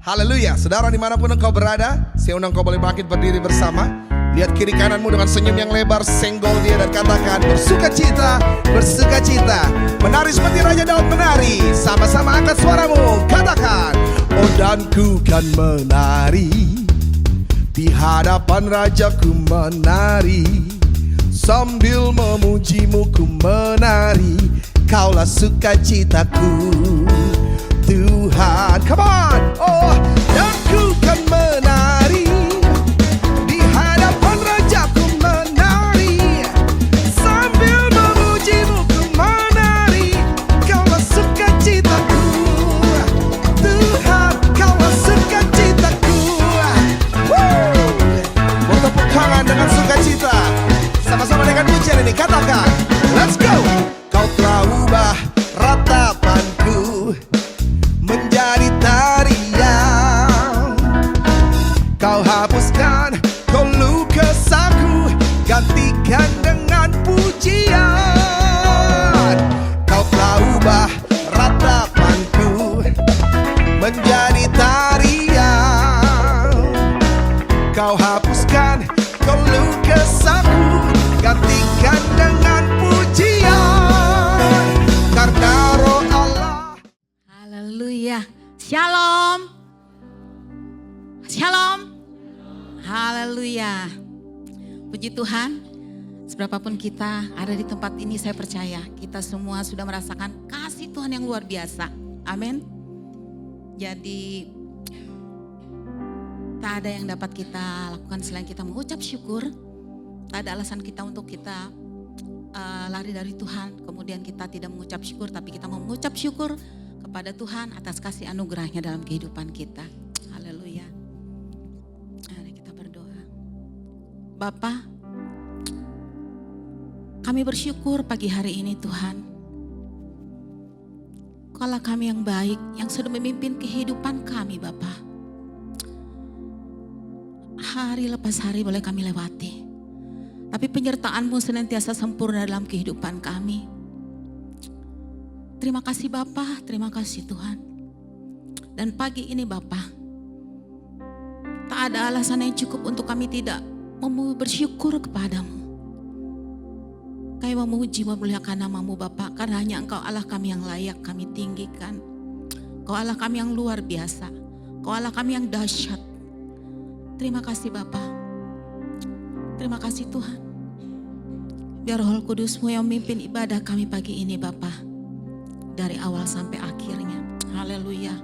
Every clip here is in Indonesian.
Haleluya. Saudara dimanapun engkau berada, saya undang kau boleh bangkit berdiri bersama. Lihat kiri kananmu dengan senyum yang lebar, senggol dia dan katakan bersukacita, bersukacita. Menari seperti Raja Daud menari. Sama-sama angkat suaramu, katakan, oh dan ku kan menari di hadapan Rajaku menari, sambil memujimu ku menari. Kaulah sukacitaku Tuhan. Come on. Oh, dan ku kan menari di hadapan Rajaku menari, sambil memujimu ku menari. Kaulah sukacitaku Tuhan, kaulah sukacitaku. Mau tepuk tangan dengan sukacita. Sama-sama dengan pujian ini katakan, let's go. Kau telah ubah ratapanku menjadi tarian. Kau hapuskan keluh kesahku, gantikan dengan pujian. Kau telah ubah ratapanku menjadi tarian. Kau hapuskan keluh kesahku, gantikan dengan pujian. Karena roh Allah. Haleluya. Shalom. Shalom. Haleluya. Puji Tuhan. Seberapapun kita ada di tempat ini, saya percaya kita semua sudah merasakan kasih Tuhan yang luar biasa. Amin. Jadi tak ada yang dapat kita lakukan selain kita mengucap syukur. Tak ada alasan kita untuk kita lari dari Tuhan, kemudian kita tidak mengucap syukur, tapi kita mau mengucap syukur kepada Tuhan atas kasih anugerahnya dalam kehidupan kita. Haleluya. Mari kita berdoa. Bapa, kami bersyukur pagi hari ini Tuhan. Kaulah kami yang baik, yang sudah memimpin kehidupan kami Bapa. Hari lepas hari boleh kami lewati, tapi penyertaan-Mu senantiasa sempurna dalam kehidupan kami. Terima kasih Bapa, terima kasih Tuhan. Dan pagi ini Bapa, tak ada alasan yang cukup untuk kami tidak mau bersyukur kepadamu. Kami memuji memuliakan nama-Mu Bapa, karena hanya Engkau Allah kami yang layak kami tinggikan. Engkau Allah kami yang luar biasa, Engkau Allah kami yang dahsyat. Terima kasih Bapa. Terima kasih Tuhan. Biar Roh Kudus-Mu yang memimpin ibadah kami pagi ini Bapa, dari awal sampai akhirnya. Haleluya.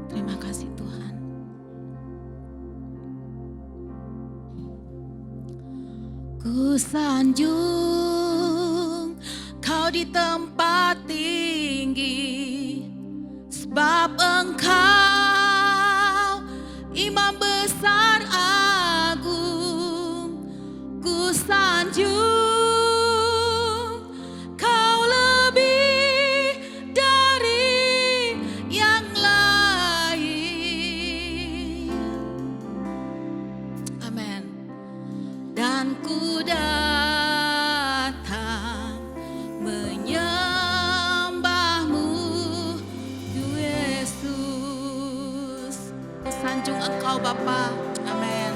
Terima kasih Tuhan. Ku sanjung Kau di tempat tinggi, sebab Engkau Imam besar agung. Ku sanjung Kau lebih dari yang lain. Amin. Dan ku datang menyembah-Mu Yesus. Ku sanjung Engkau Bapa. Amin.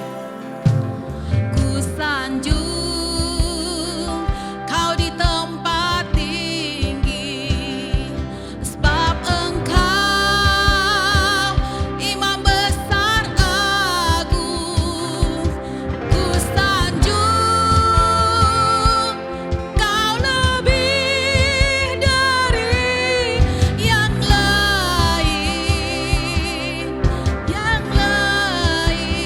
Ku sanjung Kau di tempat tinggi, sebab Engkau Imam besar agung. Ku sanjung Kau lebih dari yang lain, yang lain.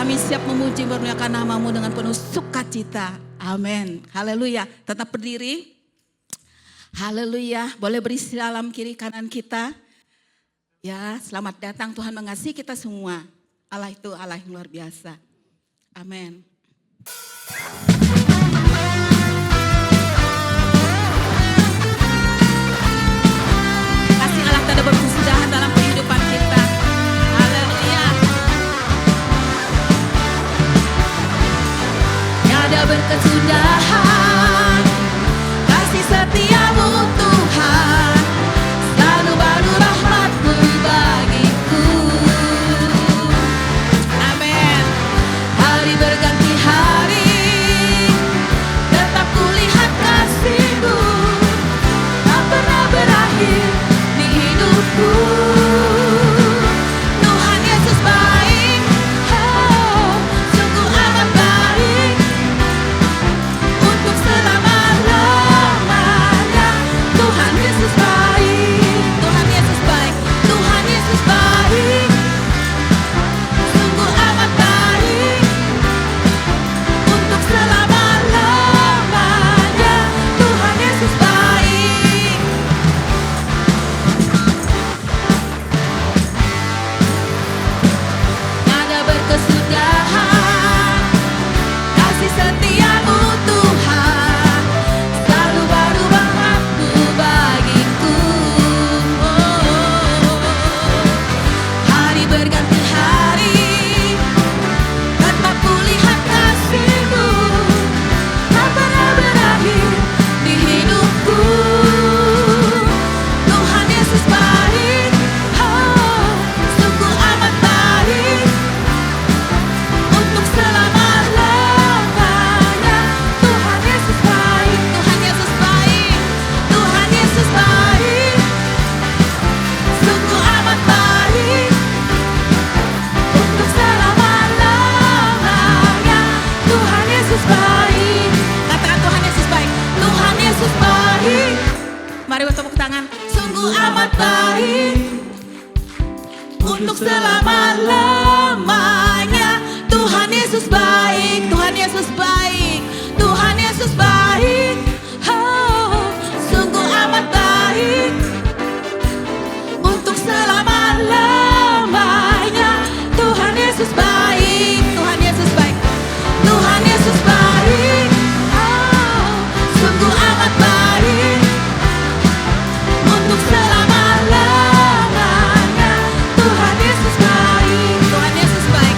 Kami siap memuji memuliakan nama-Mu dengan penuh sukacita. Amin. Haleluya. Tetap berdiri. Haleluya. Boleh beri salam kiri kanan kita. Ya, selamat datang. Tuhan mengasihi kita semua. Allah itu Allah yang luar biasa. Amin. Kasih Allah tak ada berkesudahan dalam kehidupan kita. Haleluya. Tiada berkesudahan kasih setia-Mu Tuhan, selalu baru rahmat-Mu bagiku. Amin. Hari berganti hari, tetap kulihat kasih-Mu, tak pernah berakhir di hidupku. Tuhan Yesus baik, oh, sungguh amat baik, untuk selama-lamanya. Tuhan Yesus baik, Tuhan Yesus baik, Tuhan Yesus baik, sungguh amat baik, untuk selama-lamanya. Tuhan Yesus baik. Tiada berkesudahan kasih setia-Mu Tuhan, selalu baru rahmat-Mu bagiku. Hari berganti hari, tetap kulihat kasih-Mu, tak pernah berakhir di hidupku. Tuhan Yesus baik, oh, sungguh amat baik, untuk selama-lamanya. Tuhan Yesus baik, Tuhan Yesus baik, Tuhan Yesus baik, sungguh amat baik, untuk selama-lamanya. Tuhan Yesus baik. Katakan Tuhan Yesus baik, Tuhan Yesus baik. Mari bertepuk tangan. Sungguh amat baik, untuk selama-lamanya. Tuhan Yesus baik, Tuhan Yesus baik, Tuhan Yesus baik, oh, sungguh amat baik, untuk selama-lamanya. Tuhan Yesus baik, Tuhan Yesus baik, Tuhan Yesus baik, oh, sungguh amat baik, untuk selama-lamanya. Tuhan Yesus baik, Tuhan Yesus baik,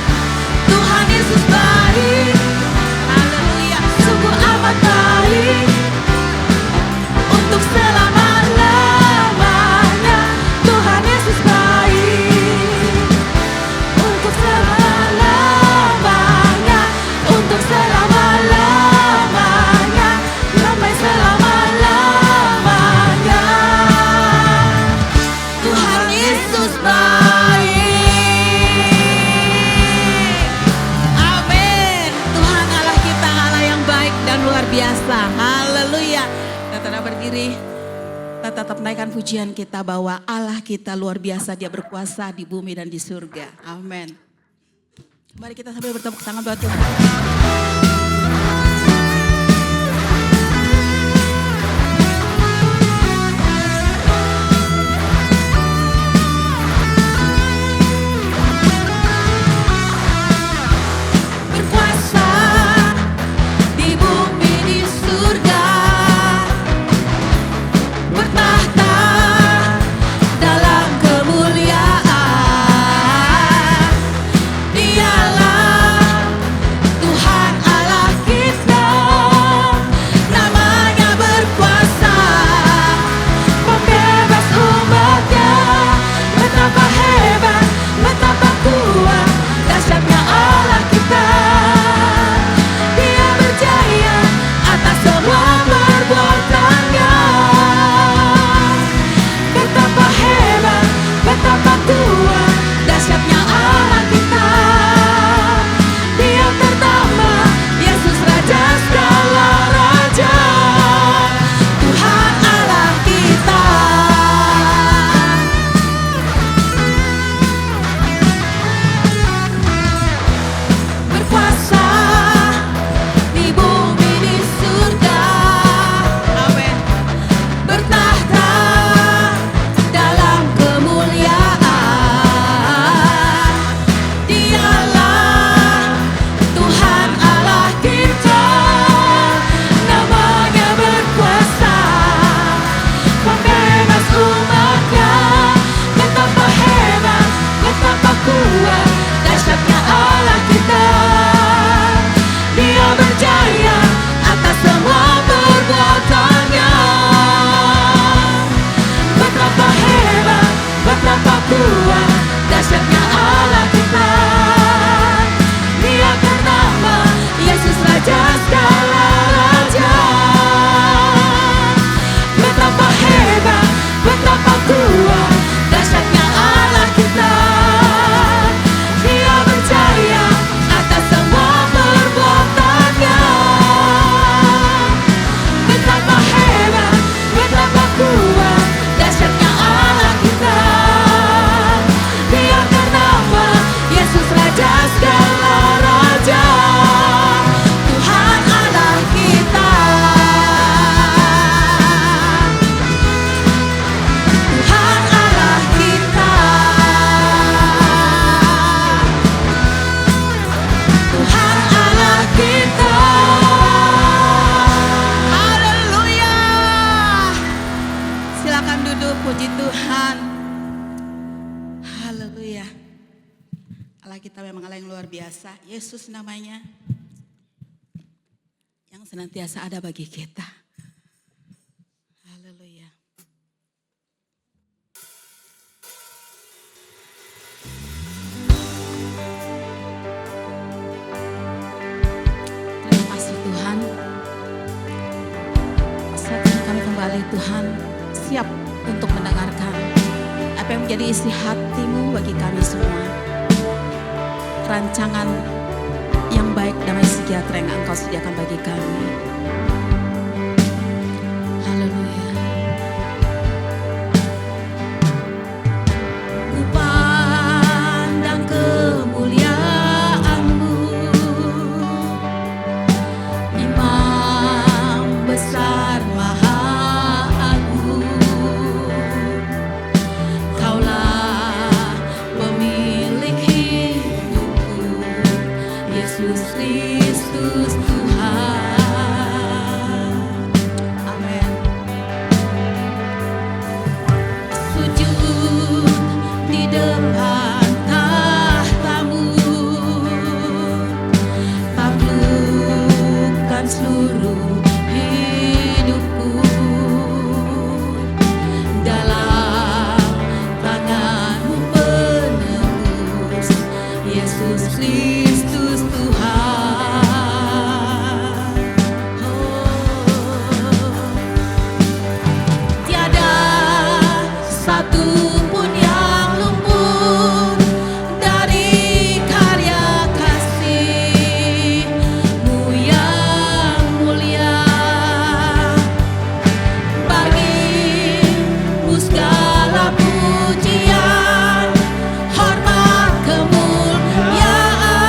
Tuhan Yesus baik, haleluya, sungguh amat baik, untuk selama-lamanya. Tuhan Yesus baik, untuk selama-lamanya, untuk selama-lamanya, sampai selama-lamanya. Tuhan Yesus baik. Amin. Tuhan Allah kita Allah yang baik dan luar biasa. Haleluya. Kita tetap berdiri. Kita tetap naikkan pujian kita bahwa Allah kita luar biasa. Dia berkuasa di bumi dan di surga. Amin. Mari kita sambil bertepuk tangan buat Tuhan. Berkuasa di bumi di surga, bertahta dalam kemuliaan. Dialah Tuhan Allah raja segala raja, Tuhan Allah kita. Tuhan Allah kita. Tuhan Allah kita. Haleluya. Silakan duduk, puji Tuhan. Haleluya. Allah kita memang Allah yang luar biasa. Yesus namanya, yang senantiasa ada bagi kita. Haleluya. Terima kasih Tuhan. Saat ini kami kembali Tuhan siap untuk mendengarkan apa yang menjadi isi hati-Mu bagi kami semua. Rancangan yang baik, damai sejahtera yang Engkau sediakan bagi kami. Haleluya. Ku pandang kemuliaan-Mu, Imam besar Maha Agung. Kaulah pemilik hidupku, Yesus Kristus Tuhan. Amin. Sujud di depan tahta-Mu, taklukkan seluruh hidupku dalam tangan-Mu penebus, Yesus Kristus Tuhan. Tiada satu pun yang luput dari karya kasih-Mu yang mulia. Bagi-Mu segala pujian, hormat, kemuliaan.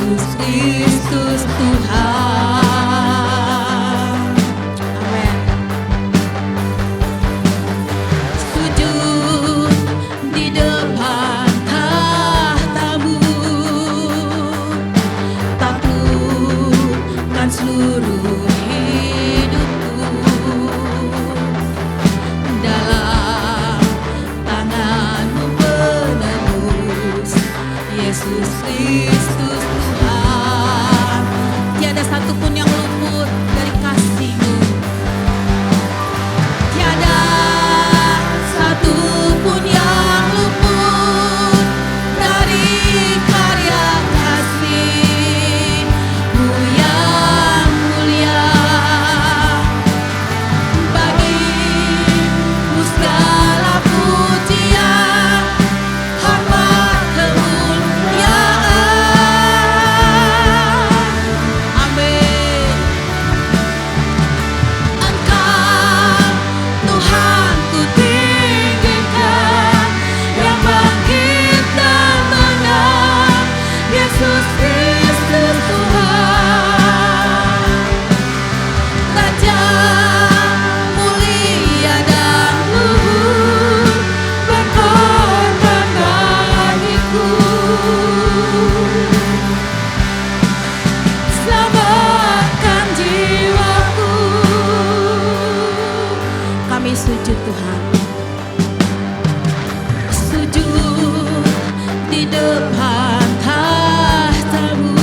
Yesus Kristus Tuhan. Amin. Sujud di depan tahtamu, taklukkan seluruh hidupku. Dalam tanganmu penebus, Yesus Kristus Tuhan. Tiada satupun yang luput dari kasih-Mu. Tiada satupun yang luput dari karya kasih-Mu yang mulia. Bagimu segala pujian, hormat, kemuliaan. Amin. Engkau Tuhan ku tinggikan, yang bangkit dan menang, Yesus Kristus Tuhan. Raja mulia dan luhur, berkorban bagiku. Selamatkan jiwaku. Kami sujud Tuhan, sujud di depan tahtamu,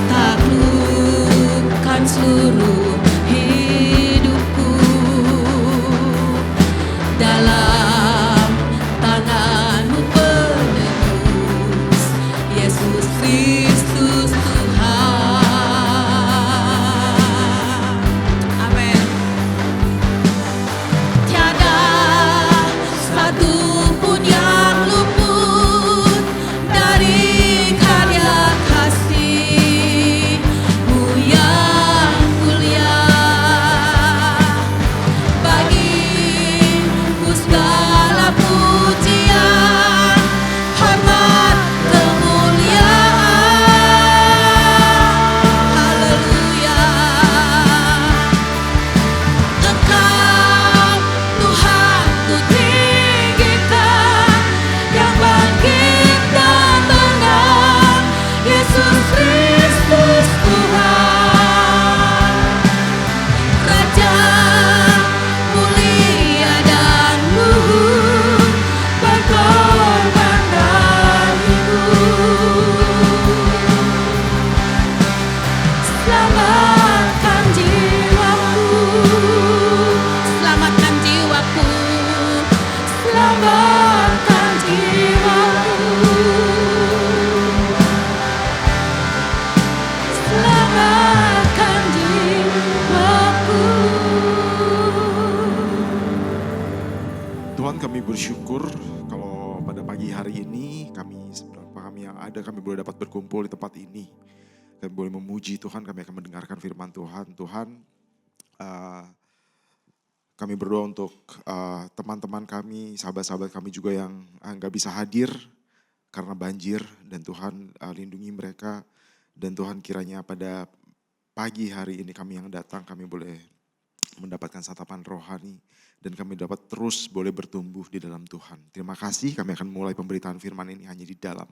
taklukkan seluruh hidupku. Dalam tanganmu penebus, Yesus Kristus Tuhan. Amin. Tiada satupun yang luput dari karya kasih-Mu yang mulia. Bagimu segala pujian, hormat, kemuliaan. Haleluya. Engkau Tuhan ku tinggikan, yang bangkit dan menang, Yesus Kristus Tuhan. Raja mulia dan luhur, berkorban bagiku. Selamatkan jiwaku, selamatkan jiwaku, selamatkan jiwaku, selamatkan jiwaku. Tuhan, kami bersyukur kalau pada pagi hari ini kami yang ada kami boleh dapat berkumpul di tempat ini. Kami boleh memuji Tuhan, kami akan mendengarkan firman Tuhan. Tuhan, kami berdoa untuk teman-teman kami, sahabat-sahabat kami juga yang nggak bisa hadir karena banjir. Dan Tuhan lindungi mereka. Dan Tuhan kiranya pada pagi hari ini kami yang datang, kami boleh mendapatkan santapan rohani. Dan kami dapat terus boleh bertumbuh di dalam Tuhan. Terima kasih, kami akan mulai pemberitaan firman ini hanya di dalam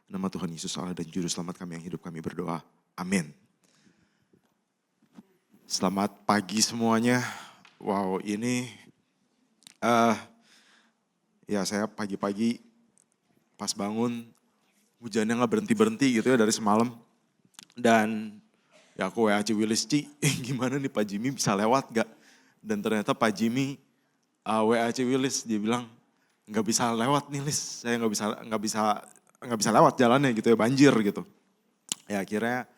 nama Tuhan Yesus Allah dan Juru Selamat kami yang hidup, kami berdoa. Amin. Selamat pagi semuanya. Wow, ini ya saya pagi-pagi pas bangun hujannya nggak berhenti-berhenti gitu ya dari semalam. Dan ya aku WA Willis, Ci, gimana nih Pak Jimmy bisa lewat gak? Dan ternyata Pak Jimmy WA Willis, dia bilang nggak bisa lewat nih Lis, saya nggak bisa lewat jalannya gitu ya, banjir gitu. Ya akhirnya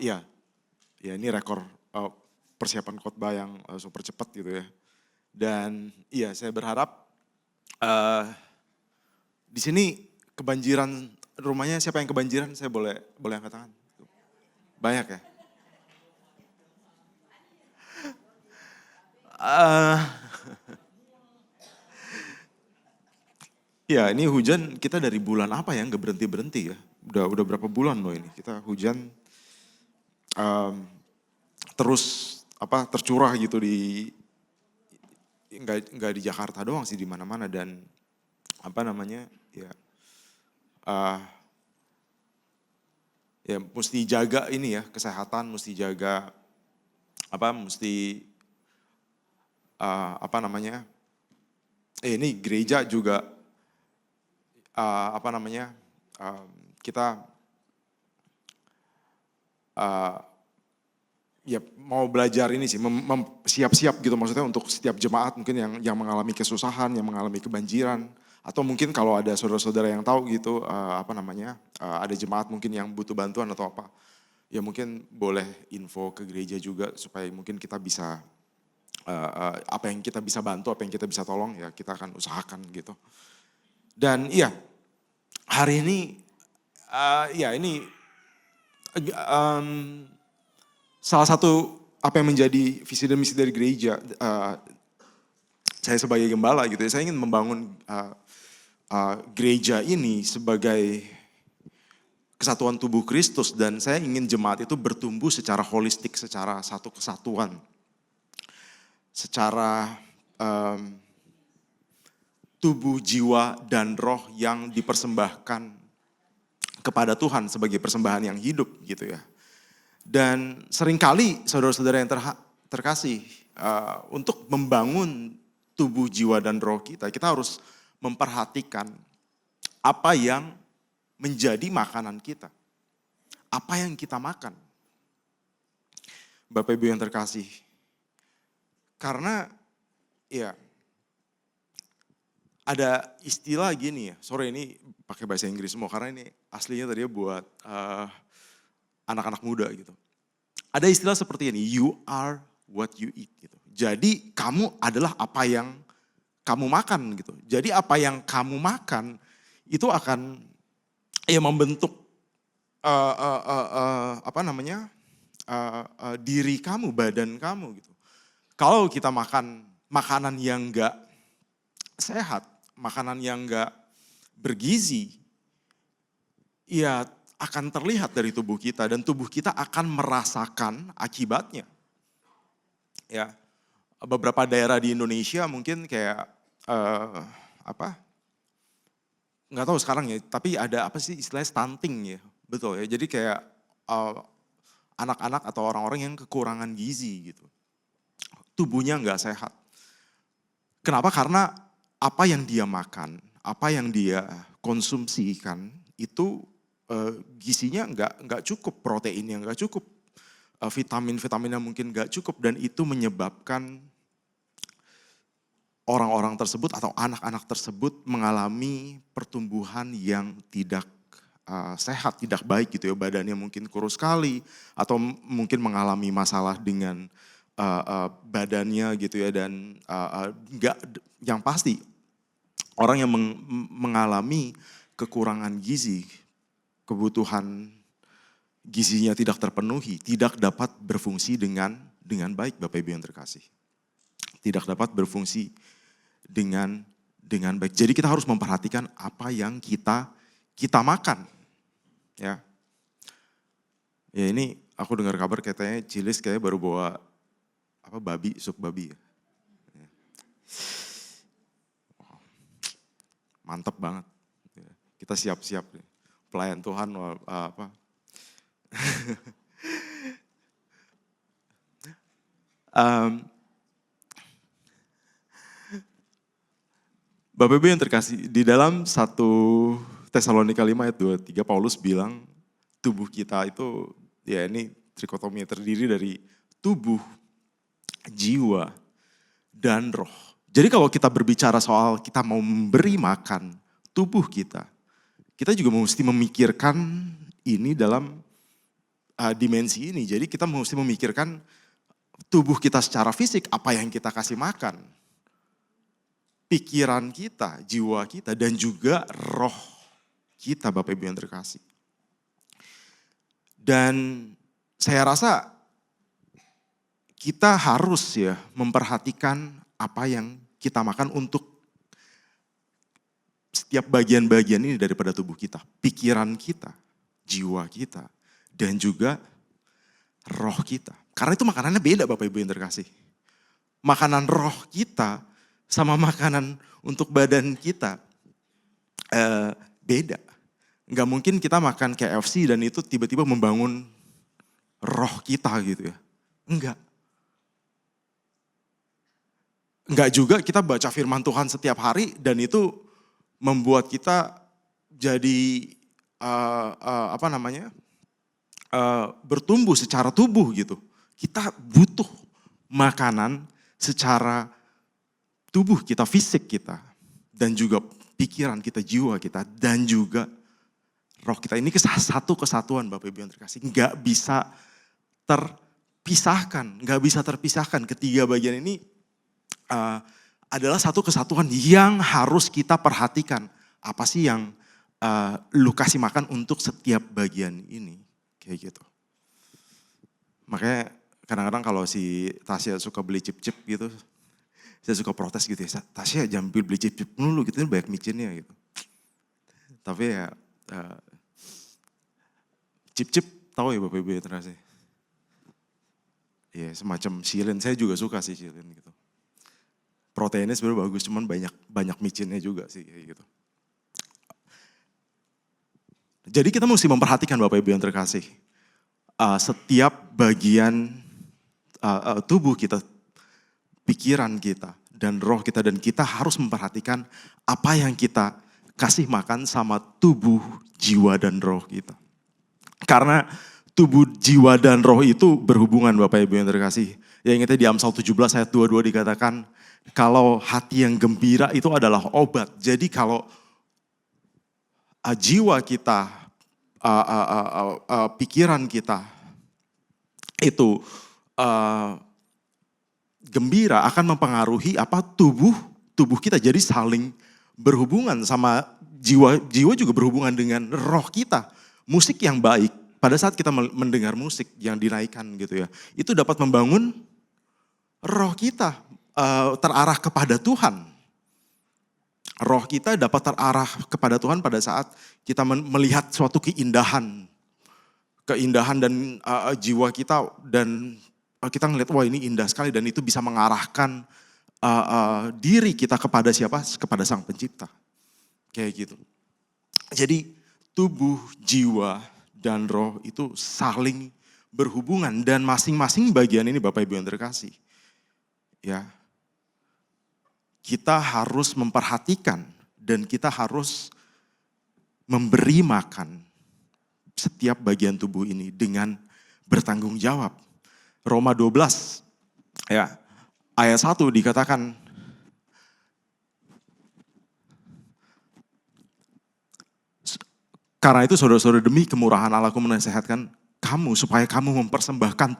ya ini rekor persiapan khotbah yang super cepat gitu ya. Dan iya saya berharap di sini kebanjiran, rumahnya siapa yang kebanjiran, saya boleh angkat tangan. Banyak ya? Ya ini hujan kita dari bulan apa ya nggak berhenti-berhenti ya. Udah berapa bulan loh ini kita hujan em, terus tercurah gitu di nggak di Jakarta doang sih, di mana-mana. Dan ya eh, ya mesti jaga ini ya kesehatan, mesti jaga mesti ini gereja juga kita ya mau belajar ini sih, siap-siap gitu, maksudnya untuk setiap jemaat mungkin yang mengalami kesusahan, yang mengalami kebanjiran, atau mungkin kalau ada saudara-saudara yang tahu gitu ada jemaat mungkin yang butuh bantuan atau apa, ya mungkin boleh info ke gereja juga supaya mungkin kita bisa apa yang kita bisa bantu, apa yang kita bisa tolong ya kita akan usahakan gitu. Dan iya hari ini salah satu apa yang menjadi visi dan misi dari gereja, saya sebagai gembala gitu ya, saya ingin membangun gereja ini sebagai kesatuan tubuh Kristus, dan saya ingin jemaat itu bertumbuh secara holistik, secara satu kesatuan, secara tubuh, jiwa, dan roh yang dipersembahkan kepada Tuhan sebagai persembahan yang hidup gitu ya. Dan seringkali saudara-saudara yang terkasih, untuk membangun tubuh, jiwa, dan roh kita harus memperhatikan apa yang menjadi makanan kita. Apa yang kita makan. Bapak Ibu yang terkasih. Karena ya ada istilah gini ya, sore ini pakai bahasa Inggris semua karena ini aslinya tadi buat anak-anak muda gitu. Ada istilah seperti ini, you are what you eat gitu. Jadi kamu adalah apa yang kamu makan gitu. Jadi apa yang kamu makan itu akan membentuk diri kamu, badan kamu gitu. Kalau kita makan makanan yang enggak sehat, makanan yang enggak bergizi, ya akan terlihat dari tubuh kita dan tubuh kita akan merasakan akibatnya. Ya, beberapa daerah di Indonesia mungkin kayak nggak tahu sekarang ya, tapi ada istilahnya stunting ya, betul ya. Jadi kayak anak-anak atau orang-orang yang kekurangan gizi gitu, tubuhnya nggak sehat. Kenapa? Karena apa yang dia makan, apa yang dia konsumsikan itu gizinya nggak cukup, proteinnya nggak cukup, vitaminnya mungkin nggak cukup, dan itu menyebabkan orang-orang tersebut atau anak-anak tersebut mengalami pertumbuhan yang tidak sehat, tidak baik gitu ya, badannya mungkin kurus sekali atau mungkin mengalami masalah dengan badannya gitu ya, dan yang pasti orang yang mengalami kekurangan gizi, kebutuhan gizinya tidak terpenuhi, tidak dapat berfungsi dengan baik, Bapak Ibu yang terkasih. Tidak dapat berfungsi dengan baik. Jadi kita harus memperhatikan apa yang kita makan. Ya. Ya ini aku dengar kabar katanya Cilis kayak baru bawa sup babi ya. Mantap banget. Kita siap-siap nih. Pelayan Tuhan Bapak Ibu yang terkasih, di dalam 1 Tesalonika 5 ayat 23 Paulus bilang tubuh kita itu ya ini trikotomi terdiri dari tubuh, jiwa, dan roh. Jadi kalau kita berbicara soal kita mau memberi makan tubuh kita juga mesti memikirkan ini dalam dimensi ini. Jadi kita mesti memikirkan tubuh kita secara fisik, apa yang kita kasih makan. Pikiran kita, jiwa kita, dan juga roh kita, Bapak Ibu yang terkasih. Dan saya rasa kita harus ya memperhatikan apa yang kita makan untuk setiap bagian-bagian ini daripada tubuh kita. Pikiran kita, jiwa kita, dan juga roh kita. Karena itu makanannya beda Bapak Ibu yang terkasih. Makanan roh kita sama makanan untuk badan kita beda. Nggak mungkin kita makan KFC dan itu tiba-tiba membangun roh kita gitu ya. Enggak. Enggak juga kita baca firman Tuhan setiap hari dan itu membuat kita jadi bertumbuh secara tubuh gitu. Kita butuh makanan secara tubuh kita, fisik kita, dan juga pikiran kita, jiwa kita, dan juga roh kita. Ini satu kesatuan Bapak Ibu yang terkasih. Nggak bisa terpisahkan. Ketiga bagian ini adalah satu kesatuan yang harus kita perhatikan. Apa sih yang lu kasih makan untuk setiap bagian ini? Kayak gitu. Makanya kadang-kadang kalau si Tasya suka beli chip-chip gitu, saya suka protes gitu ya, Tasya jangan beli chip-chip dulu gitu, banyak micinnya gitu. Tapi ya chip-chip tahu ya Bapak Ibu ya terasa. Ya semacam Shilin, saya juga suka sih Shilin gitu. Proteinnya sebenarnya bagus, cuman banyak micinnya juga sih kayak gitu. Jadi kita mesti memperhatikan Bapak Ibu yang terkasih. Setiap bagian tubuh kita, pikiran kita, dan roh kita. Dan kita harus memperhatikan apa yang kita kasih makan sama tubuh, jiwa, dan roh kita. Karena tubuh, jiwa, dan roh itu berhubungan Bapak Ibu yang terkasih. Ya ingatnya di Amsal 17 ayat 22 dikatakan, kalau hati yang gembira itu adalah obat. Jadi kalau jiwa kita, pikiran kita itu gembira akan mempengaruhi tubuh kita. Jadi saling berhubungan sama jiwa juga berhubungan dengan roh kita. Musik yang baik pada saat kita mendengar musik yang dinaikkan gitu ya, itu dapat membangun roh kita terarah kepada Tuhan. Roh kita dapat terarah kepada Tuhan pada saat kita melihat suatu keindahan dan jiwa kita, dan kita ngelihat wah ini indah sekali, dan itu bisa mengarahkan diri kita kepada siapa? Kepada Sang Pencipta. Kayak gitu. Jadi tubuh, jiwa, dan roh itu saling berhubungan, dan masing-masing bagian ini Bapak Ibu yang terkasih. Ya. Kita harus memperhatikan dan kita harus memberi makan setiap bagian tubuh ini dengan bertanggung jawab. Roma 12 ya, ayat 1 dikatakan, karena itu saudara-saudara, demi kemurahan Allah aku menasihatkan kamu supaya kamu mempersembahkan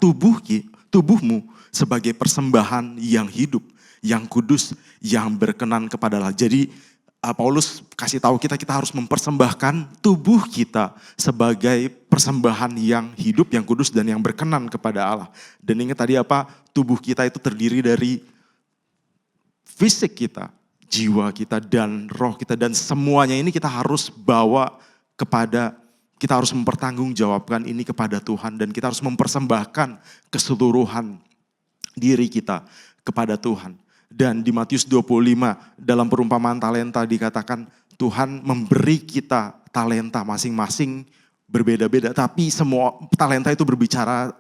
tubuhmu sebagai persembahan yang hidup, yang kudus, yang berkenan kepada Allah. Jadi Paulus kasih tahu kita harus mempersembahkan tubuh kita sebagai persembahan yang hidup, yang kudus, dan yang berkenan kepada Allah. Dan ingat tadi apa? Tubuh kita itu terdiri dari fisik kita, jiwa kita, dan roh kita. Dan semuanya ini kita harus bawa kita harus mempertanggungjawabkan ini kepada Tuhan. Dan kita harus mempersembahkan keseluruhan diri kita kepada Tuhan. Dan di Matius 25 dalam perumpamaan talenta dikatakan Tuhan memberi kita talenta masing-masing berbeda-beda. Tapi semua talenta itu berbicara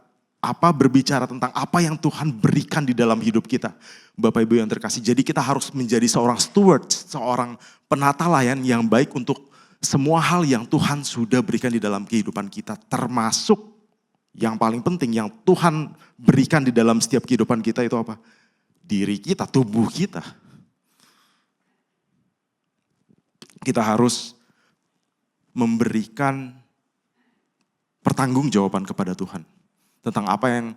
tentang apa yang Tuhan berikan di dalam hidup kita. Bapak Ibu yang terkasih, jadi kita harus menjadi seorang steward, seorang penata layan yang baik untuk semua hal yang Tuhan sudah berikan di dalam kehidupan kita. Termasuk yang paling penting yang Tuhan berikan di dalam setiap kehidupan kita itu apa? Diri kita, tubuh kita. Kita harus memberikan pertanggungjawaban kepada Tuhan tentang apa yang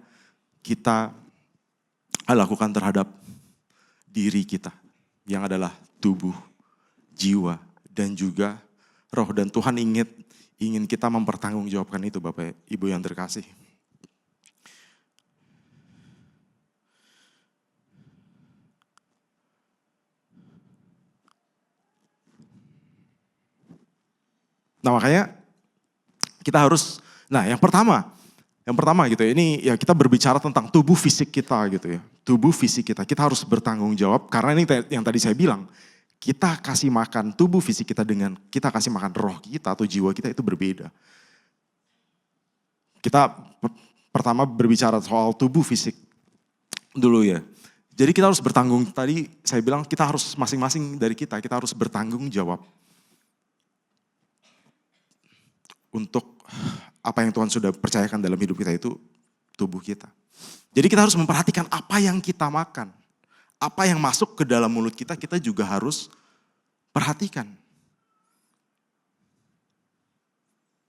kita lakukan terhadap diri kita, yang adalah tubuh, jiwa, dan juga roh. Dan Tuhan ingin kita mempertanggungjawabkan itu Bapak Ibu yang terkasih. Nah makanya kita harus, nah yang pertama gitu ya, ini ya kita berbicara tentang tubuh fisik kita gitu ya. Tubuh fisik kita harus bertanggung jawab karena ini yang tadi saya bilang, kita kasih makan tubuh fisik kita dengan kita kasih makan roh kita atau jiwa kita itu berbeda. Kita pertama berbicara soal tubuh fisik dulu ya. Jadi kita harus bertanggung, tadi saya bilang kita harus masing-masing dari kita harus bertanggung jawab untuk apa yang Tuhan sudah percayakan dalam hidup kita itu tubuh kita. Jadi kita harus memperhatikan apa yang kita makan. Apa yang masuk ke dalam mulut kita juga harus perhatikan.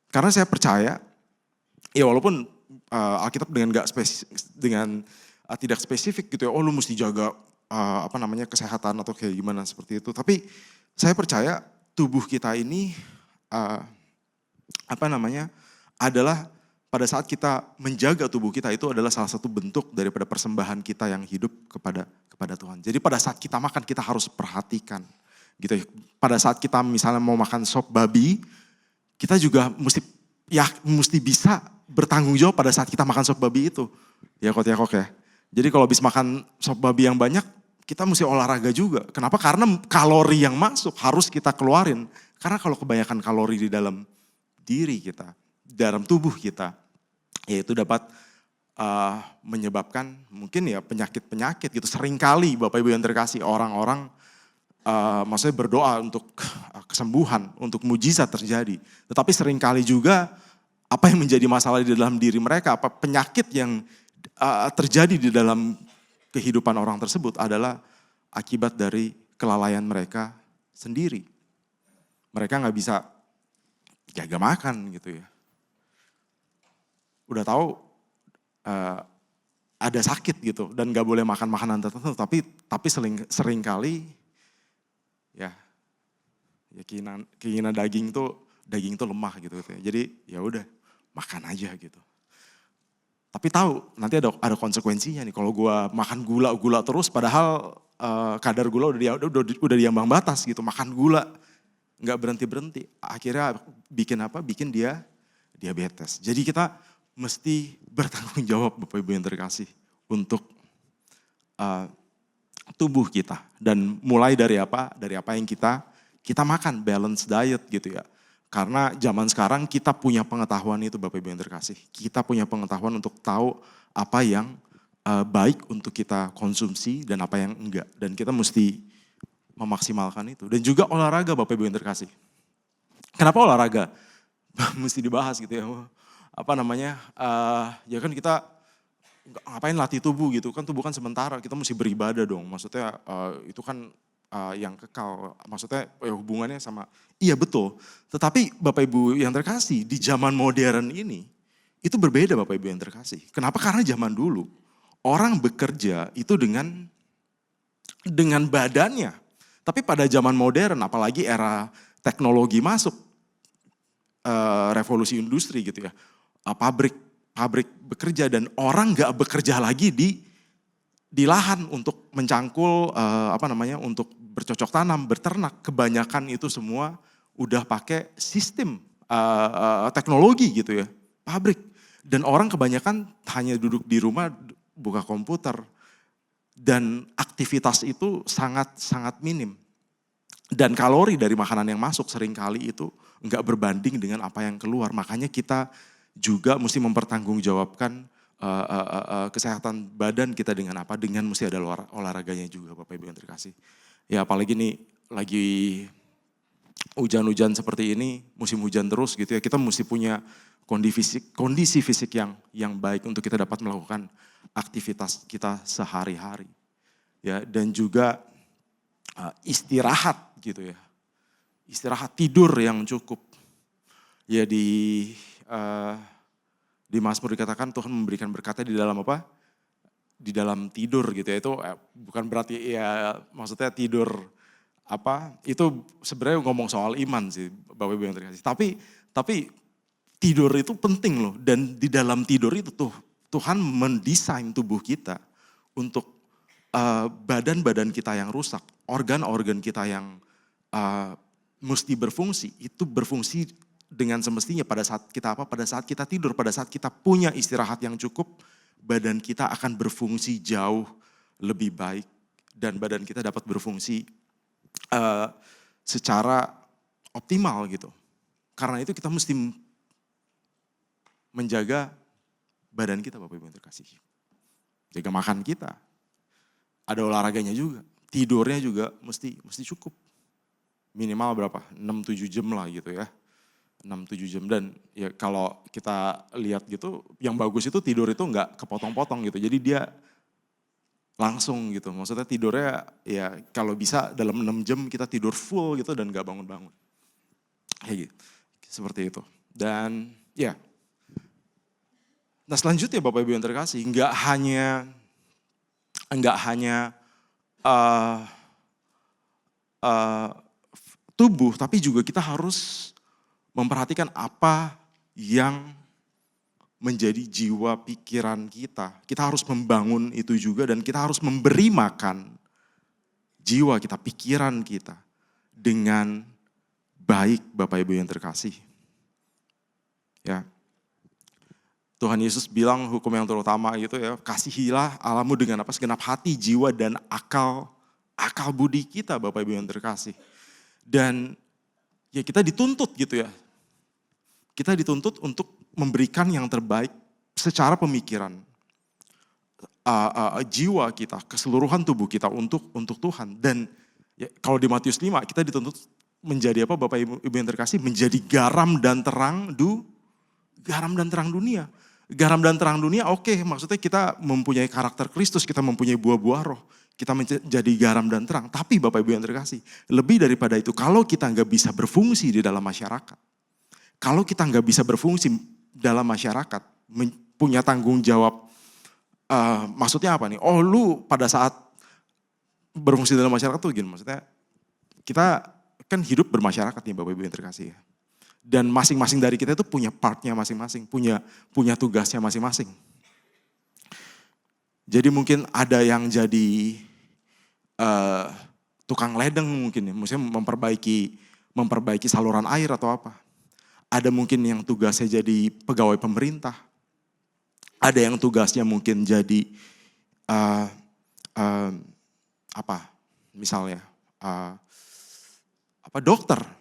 Karena saya percaya, ya walaupun Alkitab dengan tidak spesifik gitu ya, oh lu mesti jaga kesehatan atau kayak gimana seperti itu. Tapi saya percaya tubuh kita ini adalah pada saat kita menjaga tubuh kita itu adalah salah satu bentuk daripada persembahan kita yang hidup kepada Tuhan. Jadi pada saat kita makan kita harus perhatikan gitu ya. Pada saat kita misalnya mau makan sop babi, kita juga mesti bisa bertanggung jawab pada saat kita makan sop babi itu. Ya kok ya. Jadi kalau habis makan sop babi yang banyak, kita mesti olahraga juga. Kenapa? Karena kalori yang masuk harus kita keluarin. Karena kalau kebanyakan kalori di dalam diri kita, dalam tubuh kita, yaitu dapat menyebabkan mungkin ya penyakit-penyakit gitu. Seringkali Bapak Ibu yang terkasih orang-orang maksudnya berdoa untuk kesembuhan, untuk mujizat terjadi. Tetapi seringkali juga apa yang menjadi masalah di dalam diri mereka, apa penyakit yang terjadi di dalam kehidupan orang tersebut adalah akibat dari kelalaian mereka sendiri. Mereka nggak bisa jaga makan gitu ya. Udah tahu ada sakit gitu dan gak boleh makan makanan tertentu, tapi sering kali ya keinginan daging tuh lemah gitu ya. Jadi ya udah makan aja gitu. Tapi tahu nanti ada konsekuensinya nih kalau gue makan gula terus padahal kadar gula udah di ambang batas gitu, makan gula nggak berhenti akhirnya bikin dia diabetes. Jadi kita mesti bertanggung jawab Bapak Ibu yang terkasih untuk tubuh kita dan mulai dari apa yang kita makan, balance diet gitu ya. Karena zaman sekarang kita punya pengetahuan itu Bapak Ibu yang terkasih. Kita punya pengetahuan untuk tahu apa yang baik untuk kita konsumsi dan apa yang enggak. Dan kita mesti memaksimalkan itu. Dan juga olahraga Bapak Ibu yang terkasih. Kenapa olahraga? Mesti dibahas gitu ya. Ya kan kita ngapain latih tubuh gitu. Kan tubuh kan sementara, kita mesti beribadah dong. Maksudnya itu kan yang kekal, maksudnya hubungannya sama, iya betul. Tetapi Bapak Ibu yang terkasih, di zaman modern ini, itu berbeda Bapak Ibu yang terkasih. Kenapa? Karena zaman dulu, orang bekerja itu dengan badannya. Tapi pada zaman modern, apalagi era teknologi masuk, revolusi industri gitu ya, pabrik bekerja dan orang gak bekerja lagi di lahan untuk mencangkul untuk bercocok tanam, berternak. Kebanyakan itu semua udah pakai sistem teknologi gitu ya, pabrik. Dan orang kebanyakan hanya duduk di rumah buka komputer dan aktivitas itu sangat minim. Dan kalori dari makanan yang masuk seringkali itu enggak berbanding dengan apa yang keluar. Makanya kita juga mesti mempertanggungjawabkan kesehatan badan kita dengan apa? Dengan mesti ada olahraganya juga Bapak Ibu yang terkasih. Ya apalagi nih lagi hujan-hujan seperti ini, musim hujan terus gitu ya. Kita mesti punya kondisi fisik yang baik untuk kita dapat melakukan aktivitas kita sehari-hari. Ya dan juga istirahat gitu ya. Istirahat, tidur yang cukup. Ya di Mazmur dikatakan Tuhan memberikan berkatnya di dalam apa? Di dalam tidur gitu ya. Itu bukan berarti ya maksudnya tidur apa? Itu sebenarnya ngomong soal iman sih Bapak Ibu yang terkasih. Tapi tidur itu penting loh. Dan di dalam tidur itu tuh Tuhan mendesain tubuh kita untuk badan-badan kita yang rusak, organ-organ kita yang mesti berfungsi, itu berfungsi dengan semestinya pada saat kita apa? Pada saat kita tidur, pada saat kita punya istirahat yang cukup, badan kita akan berfungsi jauh lebih baik dan badan kita dapat berfungsi secara optimal gitu. Karena itu kita mesti menjaga badan kita, Bapak Ibu yang terkasih. Jaga makan kita. Ada olahraganya juga. Tidurnya juga mesti cukup. Minimal berapa? 6-7 jam lah gitu ya. 6-7 jam. Dan ya kalau kita lihat gitu, yang bagus itu tidur itu enggak kepotong-potong gitu. Jadi dia langsung gitu. Maksudnya tidurnya ya kalau bisa dalam 6 jam kita tidur full gitu dan enggak bangun-bangun. Kayak gitu. Seperti itu. Dan ya. Nah selanjutnya Bapak Ibu yang terkasih, enggak hanya tubuh, tapi juga kita harus memperhatikan apa yang menjadi jiwa pikiran kita. Kita harus membangun itu juga dan kita harus memberi makan jiwa kita, pikiran kita dengan baik Bapak Ibu yang terkasih. Ya. Tuhan Yesus bilang hukum yang terutama gitu ya, kasihilah Allahmu dengan apa? Segenap hati, jiwa dan akal budi kita Bapak Ibu yang terkasih. Dan ya kita dituntut gitu ya. Kita dituntut untuk memberikan yang terbaik secara pemikiran. Jiwa kita, keseluruhan tubuh kita untuk Tuhan. Dan ya, kalau di Matius 5 kita dituntut menjadi apa Bapak Ibu yang terkasih? Menjadi garam dan terang dunia. Garam dan terang dunia oke, maksudnya kita mempunyai karakter Kristus, kita mempunyai buah-buah roh. Kita menjadi garam dan terang. Tapi Bapak Ibu yang terkasih, lebih daripada itu, kalau kita nggak bisa berfungsi di dalam masyarakat, kalau kita nggak bisa berfungsi dalam masyarakat, punya tanggung jawab, maksudnya apa nih? Oh lu pada saat berfungsi dalam masyarakat tuh gini, maksudnya kita kan hidup bermasyarakat nih Bapak Ibu yang terkasih ya. Dan masing-masing dari kita itu punya partnya masing-masing, punya tugasnya masing-masing. Jadi mungkin ada yang jadi tukang ledeng mungkin ya, maksudnya memperbaiki saluran air atau apa. Ada mungkin yang tugasnya jadi pegawai pemerintah. Ada yang tugasnya mungkin jadi dokter.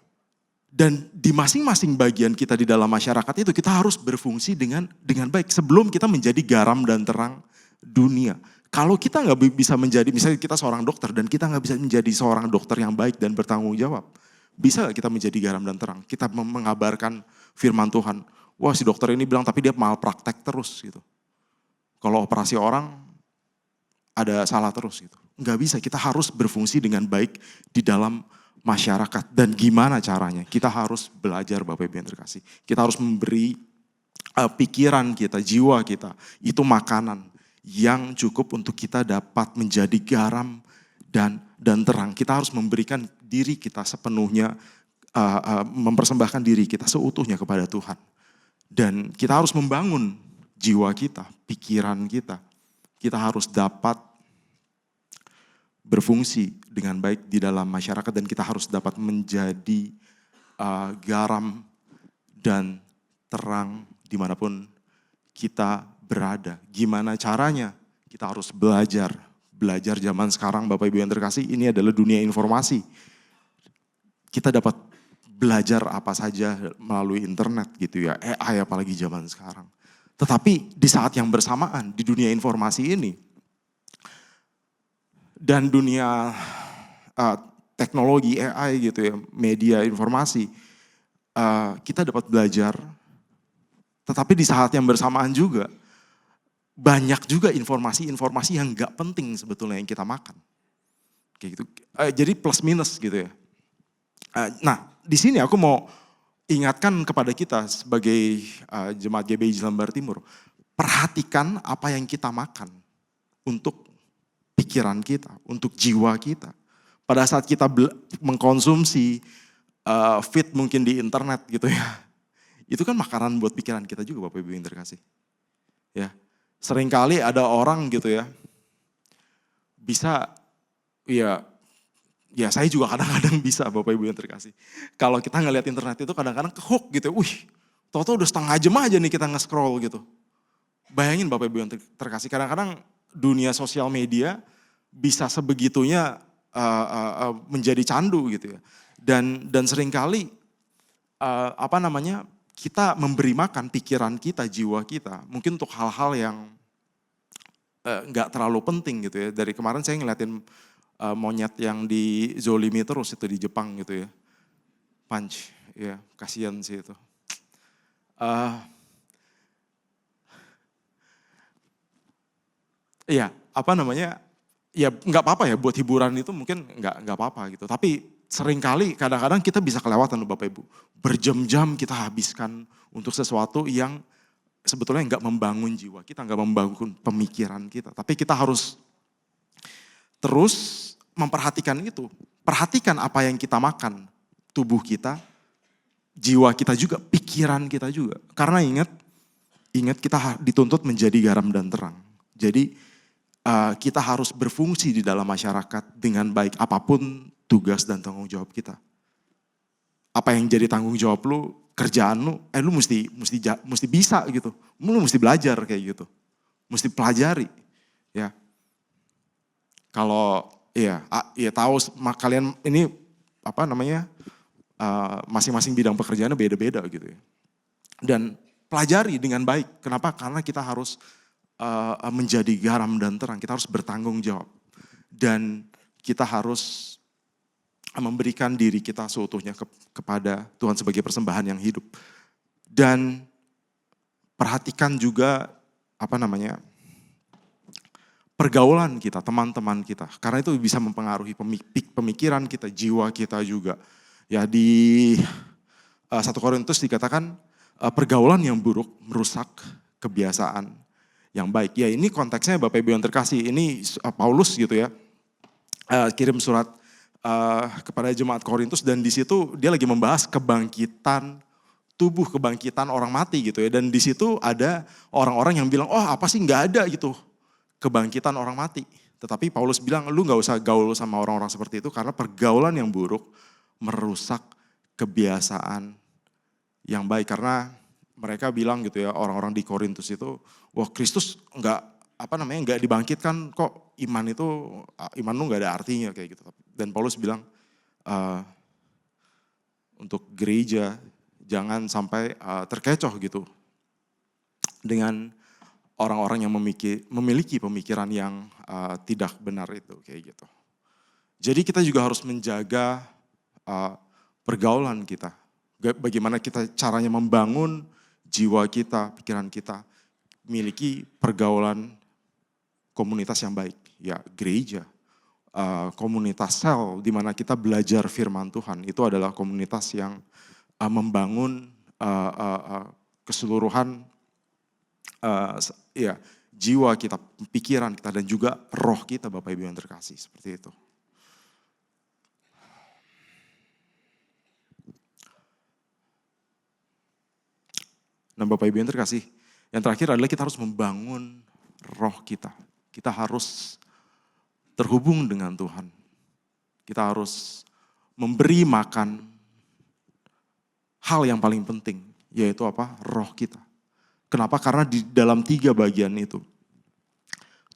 Dan di masing-masing bagian kita di dalam masyarakat itu kita harus berfungsi dengan baik sebelum kita menjadi garam dan terang dunia. Kalau kita nggak bisa menjadi, misalnya kita seorang dokter dan kita nggak bisa menjadi seorang dokter yang baik dan bertanggung jawab, bisa gak kita menjadi garam dan terang? Kita mengabarkan firman Tuhan. Wah si dokter ini bilang tapi dia malpraktek terus gitu. Kalau operasi orang ada salah terus gitu. Nggak bisa, kita harus berfungsi dengan baik di dalam masyarakat. Dan gimana caranya? Kita harus belajar Bapak Ibu yang terkasih. Kita harus memberi pikiran kita, jiwa kita, itu makanan yang cukup untuk kita dapat menjadi garam dan terang. Kita harus memberikan diri kita sepenuhnya, mempersembahkan diri kita seutuhnya kepada Tuhan. Dan kita harus membangun jiwa kita, pikiran kita. Kita harus dapat berfungsi dengan baik di dalam masyarakat dan kita harus dapat menjadi garam dan terang dimanapun kita berada. Gimana caranya? Kita harus belajar zaman sekarang Bapak Ibu yang terkasih, ini adalah dunia informasi. Kita dapat belajar apa saja melalui internet gitu ya, AI apalagi zaman sekarang. Tetapi di saat yang bersamaan di dunia informasi ini, dan dunia teknologi AI gitu ya, media informasi, kita dapat belajar. Tetapi di saat yang bersamaan juga, banyak juga informasi-informasi yang gak penting sebetulnya yang kita makan. Kayak gitu. Jadi plus minus gitu ya. Nah di sini aku mau ingatkan kepada kita sebagai jemaat GBI Jelambar Timur, perhatikan apa yang kita makan untuk pikiran kita, untuk jiwa kita. Pada saat kita mengkonsumsi feed mungkin di internet gitu ya, itu kan makanan buat pikiran kita juga Bapak Ibu yang terkasih. Ya, seringkali ada orang gitu ya, bisa ya ya saya juga kadang-kadang bisa Bapak Ibu yang terkasih. Kalau kita ngeliat internet itu kadang-kadang kehook gitu, tau-tau udah setengah jam aja nih kita nge-scroll gitu. Bayangin Bapak Ibu yang terkasih, kadang-kadang dunia sosial media bisa sebegitunya menjadi candu gitu ya. Dan seringkali kita memberi makan pikiran kita, jiwa kita, mungkin untuk hal-hal yang nggak terlalu penting gitu ya. Dari kemarin saya ngeliatin monyet yang dizolimi terus itu di Jepang gitu ya. Punch, ya kasihan sih itu. Iya, ya nggak apa-apa ya buat hiburan itu mungkin nggak apa-apa gitu. Tapi seringkali kadang-kadang kita bisa kelewatan loh Bapak Ibu. Berjam-jam kita habiskan untuk sesuatu yang sebetulnya nggak membangun jiwa kita, nggak membangun pemikiran kita. Tapi kita harus terus memperhatikan itu. Perhatikan apa yang kita makan, tubuh kita, jiwa kita juga, pikiran kita juga. Karena ingat kita dituntut menjadi garam dan terang. Jadi kita harus berfungsi di dalam masyarakat dengan baik apapun tugas dan tanggung jawab kita. Apa yang jadi tanggung jawab lu, kerjaan lu, lu mesti bisa gitu. Lu mesti belajar kayak gitu. Mesti pelajari. Ya. Kalau ya tahu kalian ini masing-masing bidang pekerjaannya beda-beda gitu ya. Dan pelajari dengan baik. Kenapa? Karena kita harus menjadi garam dan terang. Kita harus bertanggung jawab. Dan kita harus memberikan diri kita seutuhnya kepada Tuhan sebagai persembahan yang hidup. Dan perhatikan juga pergaulan kita, teman-teman kita. Karena itu bisa mempengaruhi pemikiran kita, jiwa kita juga. Ya di 1 Korintus dikatakan pergaulan yang buruk merusak kebiasaan yang baik. Ya ini konteksnya Bapak Ibu yang terkasih, ini Paulus gitu ya, kirim surat kepada jemaat Korintus dan di situ dia lagi membahas kebangkitan tubuh, kebangkitan orang mati gitu ya. Dan di situ ada orang-orang yang bilang, apa sih nggak ada gitu kebangkitan orang mati. Tetapi Paulus bilang, lu nggak usah gaul sama orang-orang seperti itu karena pergaulan yang buruk merusak kebiasaan yang baik. Karena mereka bilang gitu ya, orang-orang di Korintus itu, Kristus nggak dibangkitkan kok, iman lu nggak ada artinya kayak gitu. Dan Paulus bilang untuk gereja jangan sampai terkecoh gitu dengan orang-orang yang memiliki pemikiran yang tidak benar itu kayak gitu. Jadi kita juga harus menjaga pergaulan kita. Bagaimana kita caranya membangun jiwa kita, pikiran kita, miliki pergaulan komunitas yang baik. Ya gereja, komunitas sel di mana kita belajar firman Tuhan. Itu adalah komunitas yang membangun keseluruhan jiwa kita, pikiran kita dan juga roh kita Bapak Ibu yang terkasih. Seperti itu. Nah Bapak Ibu yang terkasih, yang terakhir adalah kita harus membangun roh kita. Kita harus terhubung dengan Tuhan. Kita harus memberi makan hal yang paling penting, yaitu roh kita. Kenapa? Karena di dalam 3 bagian itu,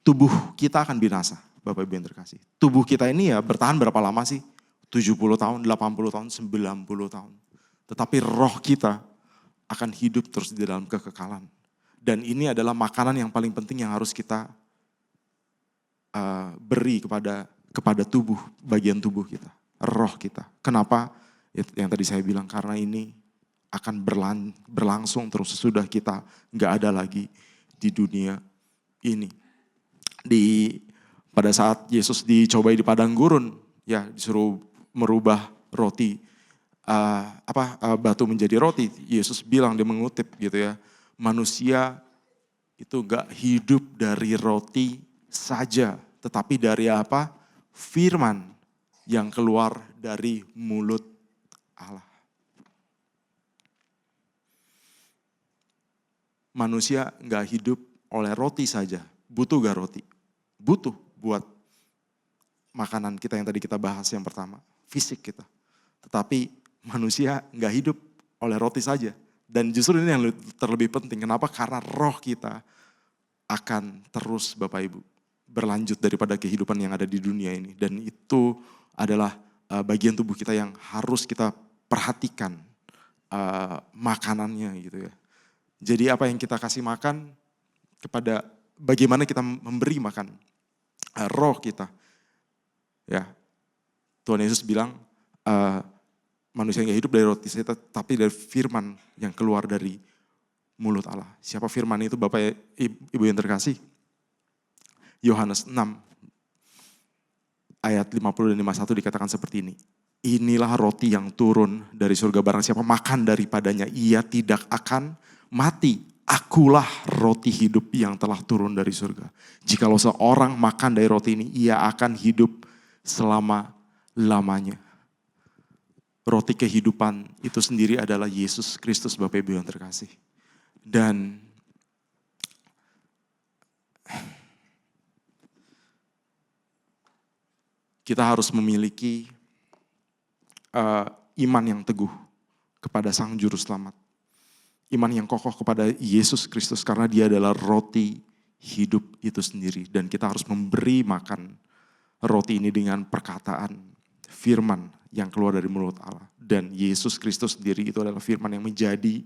tubuh kita akan binasa, Bapak Ibu yang terkasih. Tubuh kita ini ya bertahan berapa lama sih? 70 tahun, 80 tahun, 90 tahun. Tetapi roh kita akan hidup terus di dalam kekekalan. Dan ini adalah makanan yang paling penting yang harus kita beri kepada tubuh, bagian tubuh kita, roh kita. Kenapa? Yang tadi saya bilang, karena ini akan berlangsung terus sesudah kita nggak ada lagi di dunia ini. Pada saat Yesus dicobai di padang gurun, ya disuruh merubah roti, batu menjadi roti. Yesus bilang, dia mengutip gitu ya, manusia itu gak hidup dari roti saja, tetapi dari firman yang keluar dari mulut Allah. Manusia gak hidup oleh roti saja, butuh gak roti? Butuh buat makanan kita yang tadi kita bahas yang pertama, fisik kita. Tetapi manusia nggak hidup oleh roti saja. Dan justru ini yang terlebih penting. Kenapa? Karena roh kita akan terus Bapak Ibu berlanjut daripada kehidupan yang ada di dunia ini. Dan itu adalah bagian tubuh kita yang harus kita perhatikan makanannya gitu ya. Jadi apa yang kita kasih makan kepada bagaimana kita memberi makan roh kita. Ya, Tuhan Yesus bilang manusia yang hidup dari roti saja, tapi dari firman yang keluar dari mulut Allah. Siapa firman itu Bapak Ibu yang terkasih? Yohanes 6 ayat 50 dan 51 dikatakan seperti ini. Inilah roti yang turun dari surga, barang siapa makan daripadanya ia tidak akan mati. Akulah roti hidup yang telah turun dari surga. Jikalau seorang makan dari roti ini ia akan hidup selama-lamanya. Roti kehidupan itu sendiri adalah Yesus Kristus Bapak Ibu yang terkasih. Dan kita harus memiliki iman yang teguh kepada Sang Juru Selamat. Iman yang kokoh kepada Yesus Kristus karena dia adalah roti hidup itu sendiri. Dan kita harus memberi makan roti ini dengan perkataan firman yang keluar dari mulut Allah. Dan Yesus Kristus sendiri itu adalah firman yang menjadi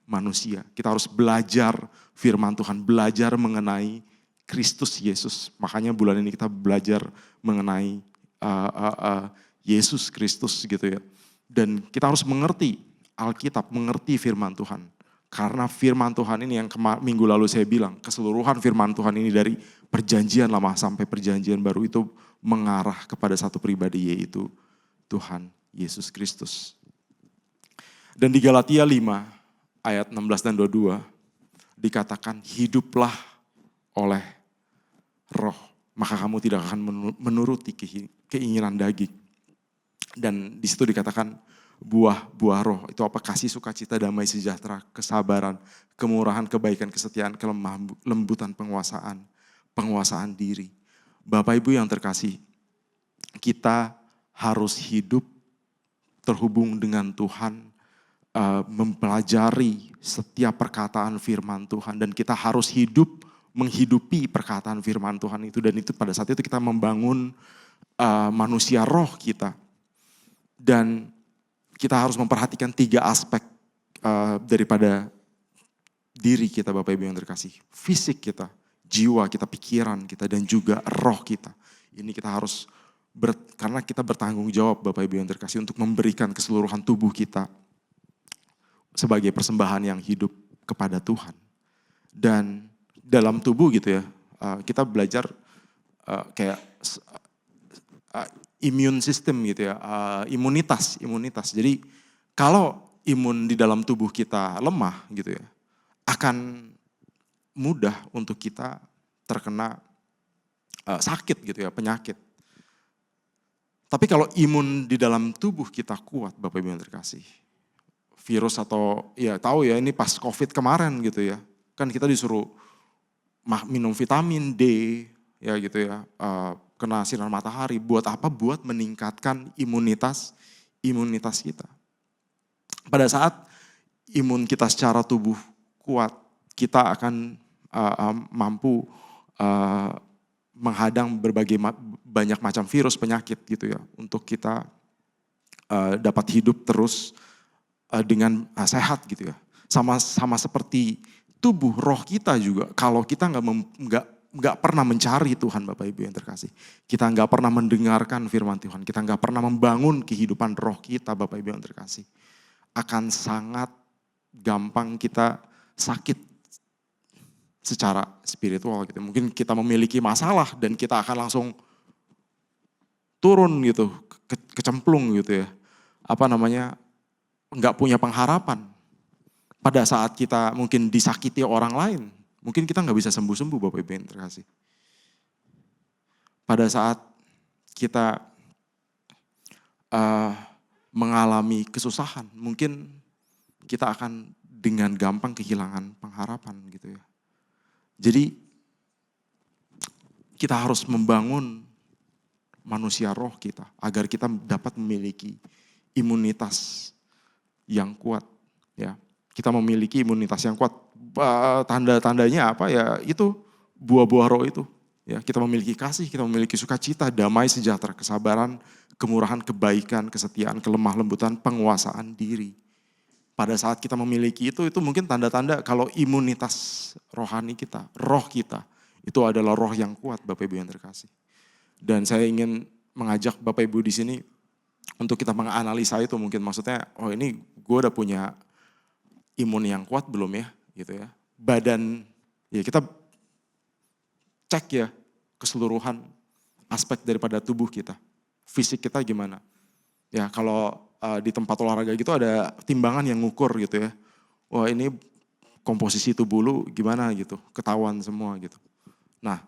manusia. Kita harus belajar firman Tuhan, belajar mengenai Kristus Yesus. Makanya bulan ini kita belajar mengenai Yesus Kristus gitu ya. Dan kita harus mengerti Alkitab, mengerti firman Tuhan. Karena firman Tuhan ini yang minggu lalu saya bilang, keseluruhan firman Tuhan ini dari perjanjian lama sampai perjanjian baru itu mengarah kepada satu pribadi, yaitu Tuhan Yesus Kristus. Dan di Galatia 5 ayat 16 dan 22 dikatakan, hiduplah oleh roh, maka kamu tidak akan menuruti keinginan daging. Dan di situ dikatakan buah-buah roh, itu apa? Kasih, sukacita, damai, sejahtera, kesabaran, kemurahan, kebaikan, kesetiaan, kelembutan, penguasaan diri. Bapak Ibu yang terkasih, kita harus hidup terhubung dengan Tuhan, mempelajari setiap perkataan firman Tuhan, dan kita harus hidup menghidupi perkataan firman Tuhan itu, dan itu pada saat itu kita membangun manusia roh kita. Dan kita harus memperhatikan 3 aspek daripada diri kita Bapak Ibu yang terkasih. Fisik kita, jiwa kita, pikiran kita, dan juga roh kita. Ini kita harus, karena kita bertanggung jawab Bapak Ibu yang terkasih untuk memberikan keseluruhan tubuh kita sebagai persembahan yang hidup kepada Tuhan. Dan dalam tubuh gitu ya, kita belajar kayak immune system gitu ya, imunitas. Jadi kalau imun di dalam tubuh kita lemah gitu ya, akan mudah untuk kita terkena sakit gitu ya, penyakit. Tapi kalau imun di dalam tubuh kita kuat Bapak Ibu yang terkasih, virus atau ya tahu ya ini pas COVID kemarin gitu ya, kan kita disuruh minum vitamin D ya gitu ya, kena sinar matahari. Buat apa? Buat meningkatkan imunitas kita. Pada saat imun kita secara tubuh kuat, kita akan mampu menghadang banyak macam virus, penyakit gitu ya, untuk kita dapat hidup terus dengan sehat gitu ya. Sama seperti tubuh, roh kita juga. Kalau kita nggak pernah mencari Tuhan Bapak Ibu yang terkasih, kita nggak pernah mendengarkan firman Tuhan, kita nggak pernah membangun kehidupan roh kita Bapak Ibu yang terkasih, akan sangat gampang kita sakit secara spiritual gitu. Mungkin kita memiliki masalah dan kita akan langsung turun gitu, kecemplung gitu ya. Nggak punya pengharapan. Pada saat kita mungkin disakiti orang lain, mungkin kita nggak bisa sembuh-sembuh Bapak Ibu yang terkasih. Pada saat kita mengalami kesusahan, mungkin kita akan dengan gampang kehilangan pengharapan gitu ya. Jadi kita harus membangun manusia roh kita, agar kita dapat memiliki imunitas yang kuat. Ya, kita memiliki imunitas yang kuat. Tanda-tandanya apa ya? Itu buah-buah roh itu. Ya, kita memiliki kasih, kita memiliki sukacita, damai, sejahtera, kesabaran, kemurahan, kebaikan, kesetiaan, kelemah lembutan, penguasaan diri. Pada saat kita memiliki itu mungkin tanda-tanda kalau imunitas rohani kita, roh kita, itu adalah roh yang kuat, Bapak Ibu yang terkasih. Dan saya ingin mengajak Bapak Ibu di sini untuk kita menganalisa itu, mungkin maksudnya, oh ini gue udah punya imun yang kuat belum ya, gitu ya. Badan, ya kita cek ya keseluruhan aspek daripada tubuh kita. Fisik kita gimana. Ya kalau di tempat olahraga gitu ada timbangan yang ngukur gitu ya. Wah ini komposisi tubuh lu gimana gitu, ketahuan semua gitu. Nah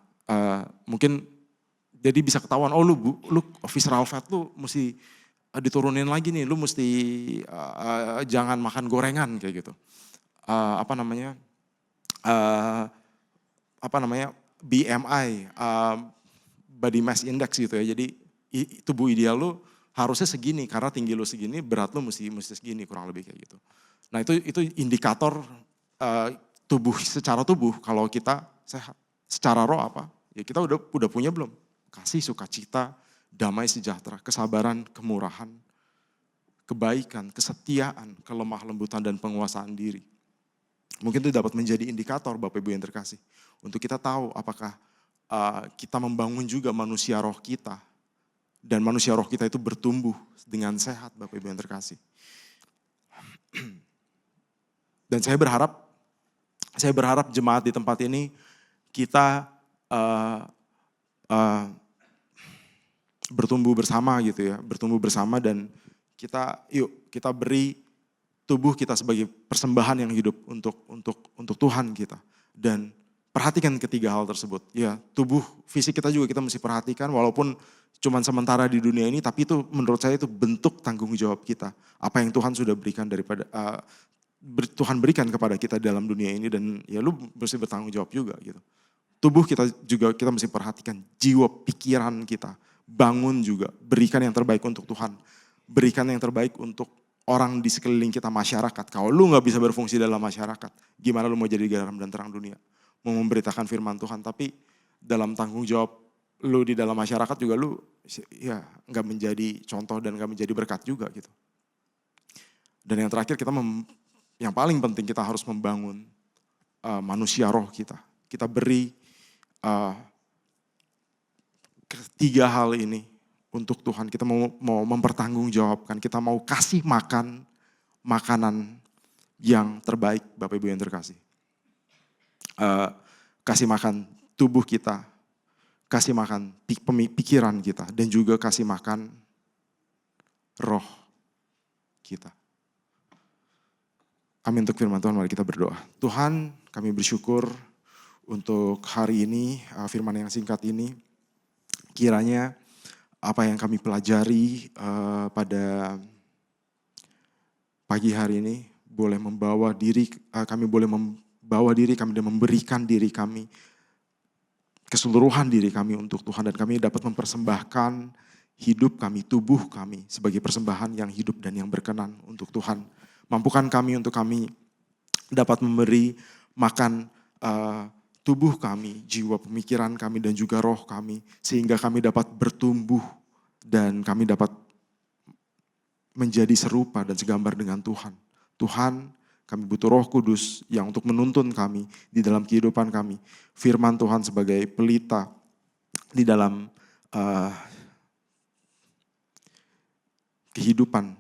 mungkin jadi bisa ketahuan, oh lu visceral fat lu mesti diturunin lagi nih, lu mesti jangan makan gorengan kayak gitu. BMI, body mass index gitu ya. Jadi tubuh ideal lu harusnya segini karena tinggi lu segini, berat lu mesti segini kurang lebih kayak gitu. Nah itu indikator tubuh secara tubuh kalau kita sehat. Secara roh apa? Ya kita udah punya belum? Kasih, sukacita, damai, sejahtera, kesabaran, kemurahan, kebaikan, kesetiaan, kelemah lembutan dan penguasaan diri. Mungkin itu dapat menjadi indikator Bapak Ibu yang terkasih. Untuk kita tahu apakah kita membangun juga manusia roh kita. Dan manusia roh kita itu bertumbuh dengan sehat Bapak Ibu yang terkasih. Dan saya berharap jemaat di tempat ini kita bertumbuh bersama gitu ya. Bertumbuh bersama dan kita beri tubuh kita sebagai persembahan yang hidup untuk Tuhan kita. Dan perhatikan ketiga hal tersebut. Ya, tubuh fisik kita juga kita mesti perhatikan walaupun cuman sementara di dunia ini, tapi itu menurut saya itu bentuk tanggung jawab kita. Apa yang Tuhan sudah berikan Tuhan berikan kepada kita dalam dunia ini dan ya lu mesti bertanggung jawab juga gitu. Tubuh kita juga kita mesti perhatikan, jiwa pikiran kita, bangun juga, berikan yang terbaik untuk Tuhan. Berikan yang terbaik untuk orang di sekeliling kita, masyarakat. Kalau lu gak bisa berfungsi dalam masyarakat, gimana lu mau jadi garam dan terang dunia? Mau memberitakan firman Tuhan, tapi dalam tanggung jawab lu di dalam masyarakat juga lu ya gak menjadi contoh dan gak menjadi berkat juga gitu. Dan yang terakhir yang paling penting kita harus membangun manusia roh kita. Kita beri ketiga hal ini untuk Tuhan. Kita mau mempertanggungjawabkan, kita mau kasih makan makanan yang terbaik Bapak Ibu yang terkasih. Kasih makan tubuh kita, kasih makan pikiran kita, dan juga kasih makan roh kita. Amin untuk firman Tuhan, mari kita berdoa. Tuhan, kami bersyukur untuk hari ini, firman yang singkat ini. Kiranya apa yang kami pelajari pada pagi hari ini boleh membawa diri, kami dan memberikan diri kami, keseluruhan diri kami untuk Tuhan. Dan kami dapat mempersembahkan hidup kami, tubuh kami sebagai persembahan yang hidup dan yang berkenan untuk Tuhan. Mampukan kami untuk kami dapat memberi makan tubuh kami, jiwa pemikiran kami dan juga roh kami. Sehingga kami dapat bertumbuh dan kami dapat menjadi serupa dan segambar dengan Tuhan. Tuhan, kami butuh Roh Kudus yang untuk menuntun kami di dalam kehidupan kami. Firman Tuhan sebagai pelita di dalam kehidupan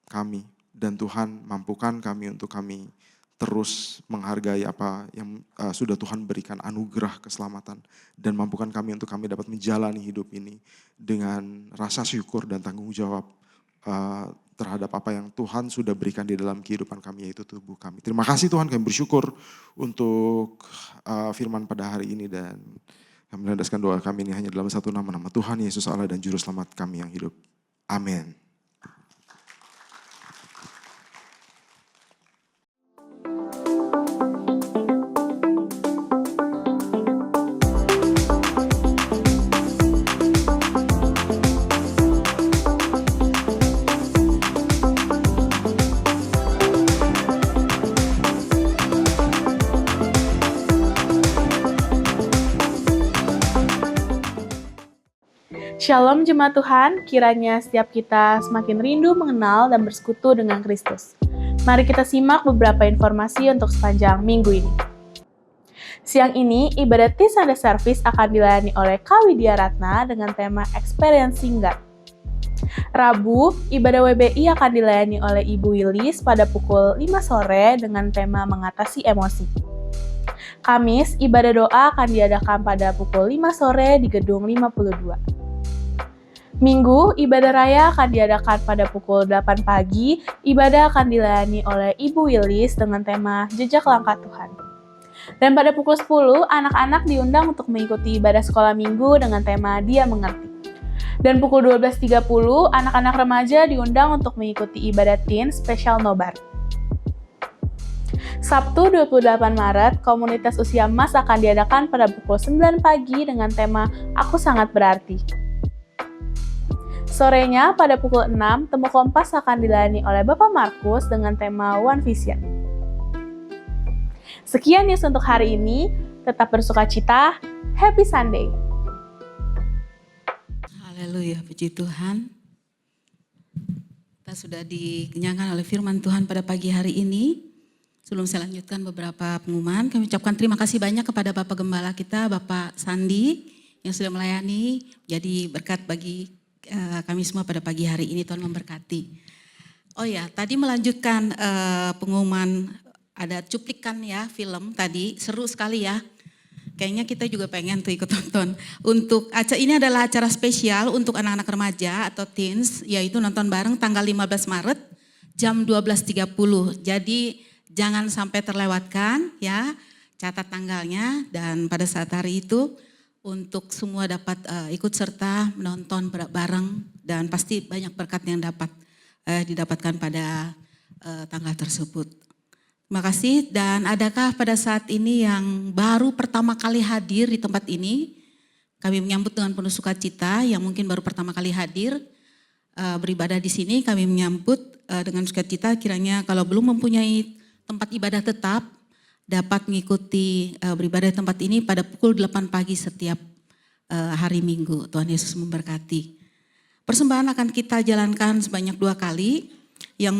kami. Dan Tuhan mampukan kami untuk kami terus menghargai apa yang sudah Tuhan berikan, anugerah keselamatan. Dan mampukan kami untuk kami dapat menjalani hidup ini dengan rasa syukur dan tanggung jawab terhadap apa yang Tuhan sudah berikan di dalam kehidupan kami, yaitu tubuh kami. Terima kasih Tuhan, kami bersyukur untuk firman pada hari ini. Dan kami melandaskan doa kami ini hanya dalam satu nama Tuhan Yesus Allah dan Juru Selamat kami yang hidup. Amin. Shalom jemaat Tuhan, kiranya setiap kita semakin rindu mengenal dan bersekutu dengan Kristus. Mari kita simak beberapa informasi untuk sepanjang minggu ini. Siang ini, ibadah Tea Sunday Service akan dilayani oleh Kak Widya Ratna dengan tema Experiencing God. Rabu, ibadah WBI akan dilayani oleh Ibu Wilis pada pukul 5 sore dengan tema Mengatasi Emosi. Kamis, ibadah doa akan diadakan pada pukul 5 sore di Gedung 52. Minggu, ibadah raya akan diadakan pada pukul 8 pagi. Ibadah akan dilayani oleh Ibu Wilis dengan tema Jejak Langkah Tuhan. Dan pada pukul 10, anak-anak diundang untuk mengikuti ibadah sekolah minggu dengan tema Dia Mengerti. Dan pukul 12.30, anak-anak remaja diundang untuk mengikuti ibadah teen spesial nobar. Sabtu 28 Maret, komunitas usia emas akan diadakan pada pukul 9 pagi dengan tema Aku Sangat Berarti. Sorenya pada pukul 6, Temu Kompas akan dilayani oleh Bapak Markus dengan tema One Vision. Sekian news untuk hari ini, tetap bersukacita, Happy Sunday! Haleluya, puji Tuhan. Kita sudah dikenyangkan oleh firman Tuhan pada pagi hari ini. Sebelum saya lanjutkan beberapa pengumuman, kami ucapkan terima kasih banyak kepada Bapak Gembala kita, Bapak Sandi, yang sudah melayani, jadi berkat bagi kami semua pada pagi hari ini. Tuhan memberkati. Oh ya, tadi melanjutkan pengumuman, ada cuplikan ya film tadi, seru sekali ya. Kayaknya kita juga pengen tuh ikut nonton. Untuk acara ini adalah acara spesial untuk anak-anak remaja atau teens, yaitu nonton bareng tanggal 15 Maret jam 12.30. Jadi jangan sampai terlewatkan ya, catat tanggalnya, dan pada saat hari itu untuk semua dapat ikut serta menonton bareng, dan pasti banyak berkat yang dapat didapatkan pada tanggal tersebut. Terima kasih. Dan adakah pada saat ini yang baru pertama kali hadir di tempat ini? Kami menyambut dengan penuh sukacita yang mungkin baru pertama kali hadir beribadah di sini. Kami menyambut dengan sukacita, kiranya kalau belum mempunyai tempat ibadah tetap, dapat mengikuti beribadah di tempat ini pada pukul 8 pagi setiap hari Minggu. Tuhan Yesus memberkati. Persembahan akan kita jalankan sebanyak 2 kali. Yang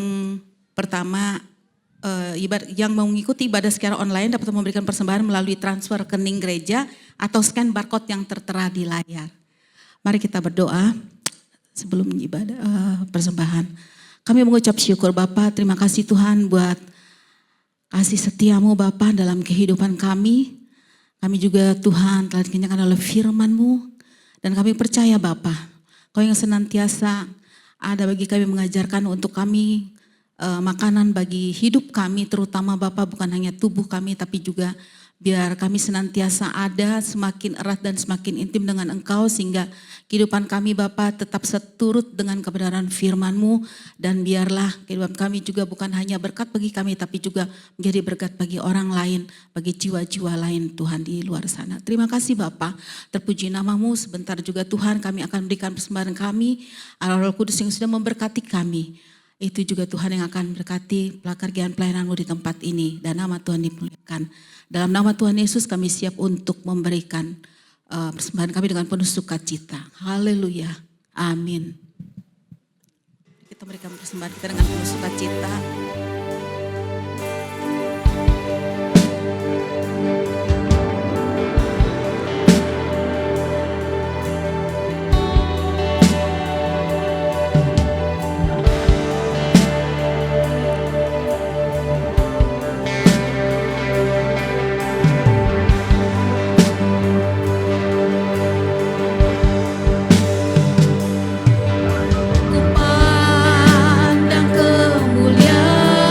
pertama, yang mau mengikuti ibadah secara online dapat memberikan persembahan melalui transfer rekening gereja atau scan barcode yang tertera di layar. Mari kita berdoa sebelum ibadah persembahan. Kami mengucap syukur Bapa, terima kasih Tuhan buat kasih setiamu Bapa dalam kehidupan kami. Kami juga Tuhan telah dikenyangkan oleh firman-Mu. Dan kami percaya Bapa, Kau yang senantiasa ada bagi kami, mengajarkan untuk kami makanan bagi hidup kami. Terutama Bapa, bukan hanya tubuh kami tapi juga biar kami senantiasa ada semakin erat dan semakin intim dengan Engkau, sehingga kehidupan kami Bapa tetap seturut dengan kebenaran firman-Mu, dan biarlah kehidupan kami juga bukan hanya berkat bagi kami tapi juga menjadi berkat bagi orang lain, bagi jiwa-jiwa lain Tuhan di luar sana. Terima kasih Bapa, terpuji nama-Mu. Sebentar juga Tuhan kami akan berikan persembahan kami, Roh Kudus yang sudah memberkati kami. Itu juga Tuhan yang akan berkati pekerjaan pelayanan-Mu di tempat ini, dan nama Tuhan dimuliakan. Dalam nama Tuhan Yesus kami siap untuk memberikan persembahan kami dengan penuh sukacita. Haleluya. Amin. Kita berikan persembahan kita dengan penuh sukacita. Ku pandang kemuliaan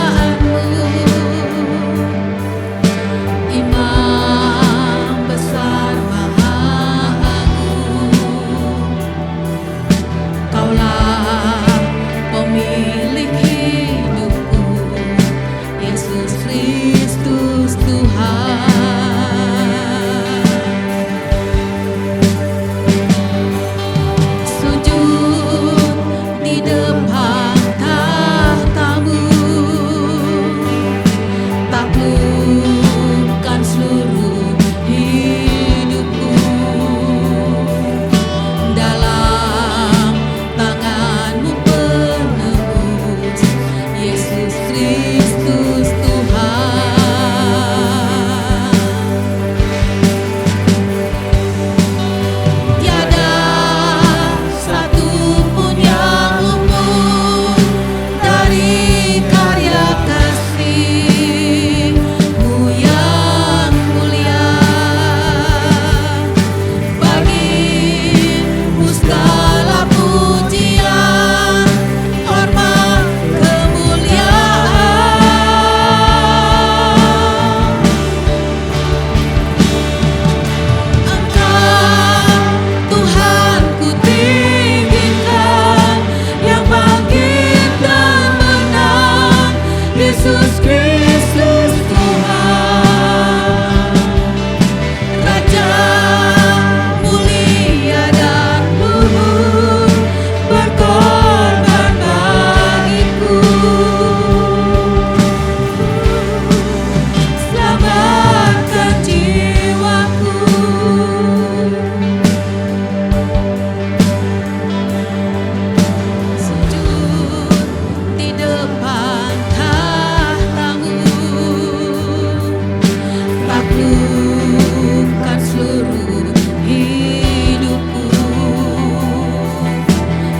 taklukkan seluruh hidupku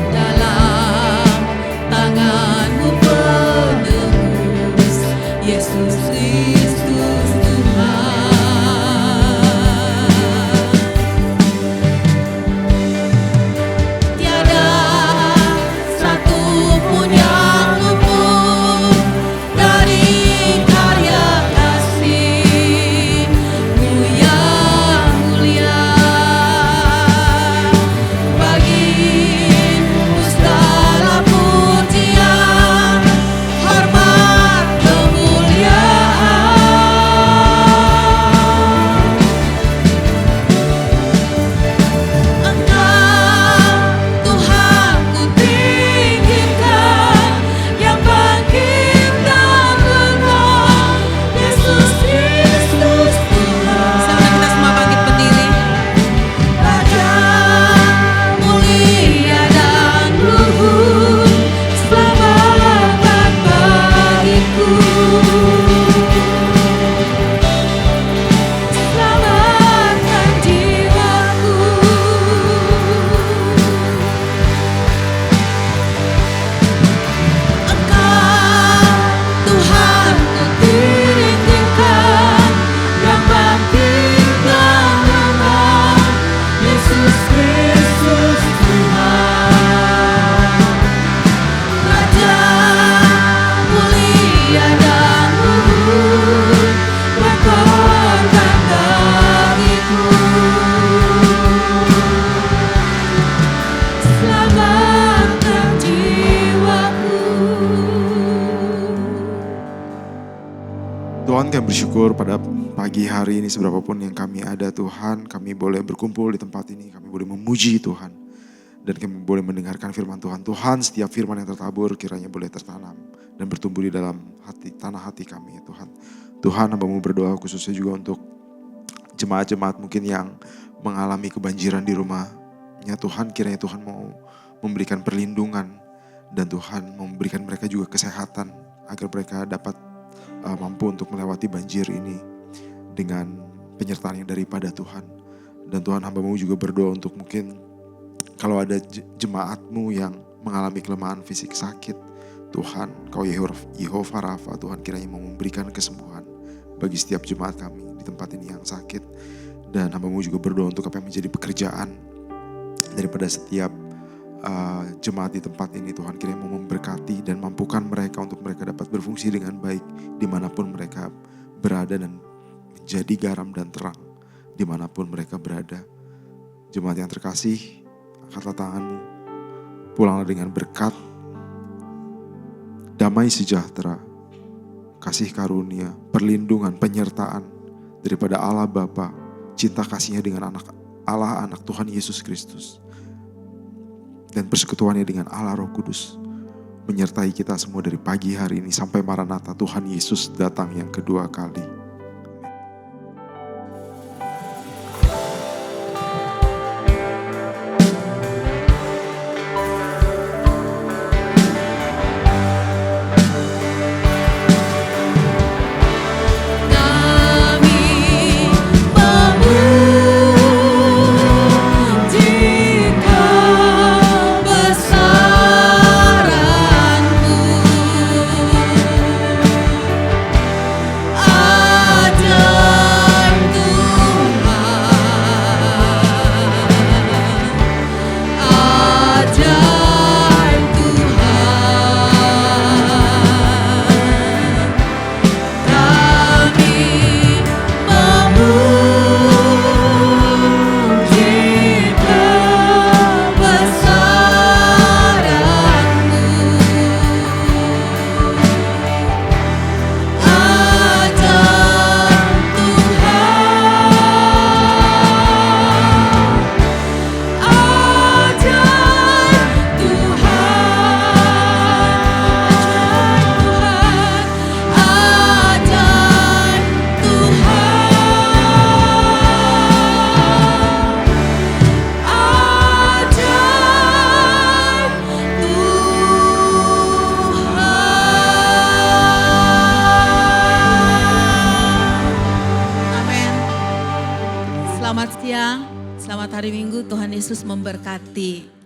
dalam tangan-Mu penebus, Yesus Kristus Tuhan. Tiada satu pun yang luput dari karya kasih-Mu yang mulia. Bagi-Mu segala pujian, hormat, kemuliaan. Engkau Tuhan ku tinggikan, yang bangkit dan menang, Yesus Kristus Tuhan. Sekarang kita semua bangkit berdiri. Raja mulia dan luhur, selamatkan bagiku, selamatkan jiwaku. Engkau Tuhan ku tinggikan, yang bangkit dan menang, Yesus Kristus Tuhan. Raja mulia dan luhur, berkorban bagiku, selamatkan jiwaku. Tuhan, kami bersyukur pada pagi hari ini seberapapun yang kami ada Tuhan, kami boleh berkumpul di tempat ini, kami boleh memuji Tuhan. Dan kami boleh mendengarkan firman Tuhan. Tuhan, setiap firman yang tertabur kiranya boleh tertanam dan bertumbuh di dalam hati, tanah hati kami Tuhan. Tuhan, hamba-Mu berdoa khususnya juga untuk jemaat-jemaat mungkin yang mengalami kebanjiran di rumahnya Tuhan. Kiranya Tuhan mau memberikan perlindungan dan Tuhan memberikan mereka juga kesehatan agar mereka dapat mampu untuk melewati banjir ini dengan penyertaan yang daripada Tuhan. Dan Tuhan, hamba-Mu juga berdoa untuk mungkin kalau ada jemaat-Mu yang mengalami kelemahan fisik sakit, Tuhan, Kau Yehova Rafa, Tuhan kiranya mau memberikan kesembuhan bagi setiap jemaat kami di tempat ini yang sakit. Dan hamba-Mu juga berdoa untuk apa yang menjadi pekerjaan daripada setiap jemaat di tempat ini. Tuhan kiranya mau memberkati dan mampukan mereka untuk mereka dapat berfungsi dengan baik dimanapun mereka berada dan menjadi garam dan terang dimanapun mereka berada. Jemaat yang terkasih, angkatlah tangan-Mu, pulanglah dengan berkat, damai sejahtera, kasih karunia, perlindungan, penyertaan daripada Allah Bapa, cinta kasih-Nya dengan Allah anak Tuhan Yesus Kristus, dan persekutuannya dengan Allah Roh Kudus menyertai kita semua dari pagi hari ini sampai Maranatha Tuhan Yesus datang yang kedua kali. Kami memuji kebesaran-Mu. Selamat siang, selamat hari Minggu, Tuhan Yesus memberkati.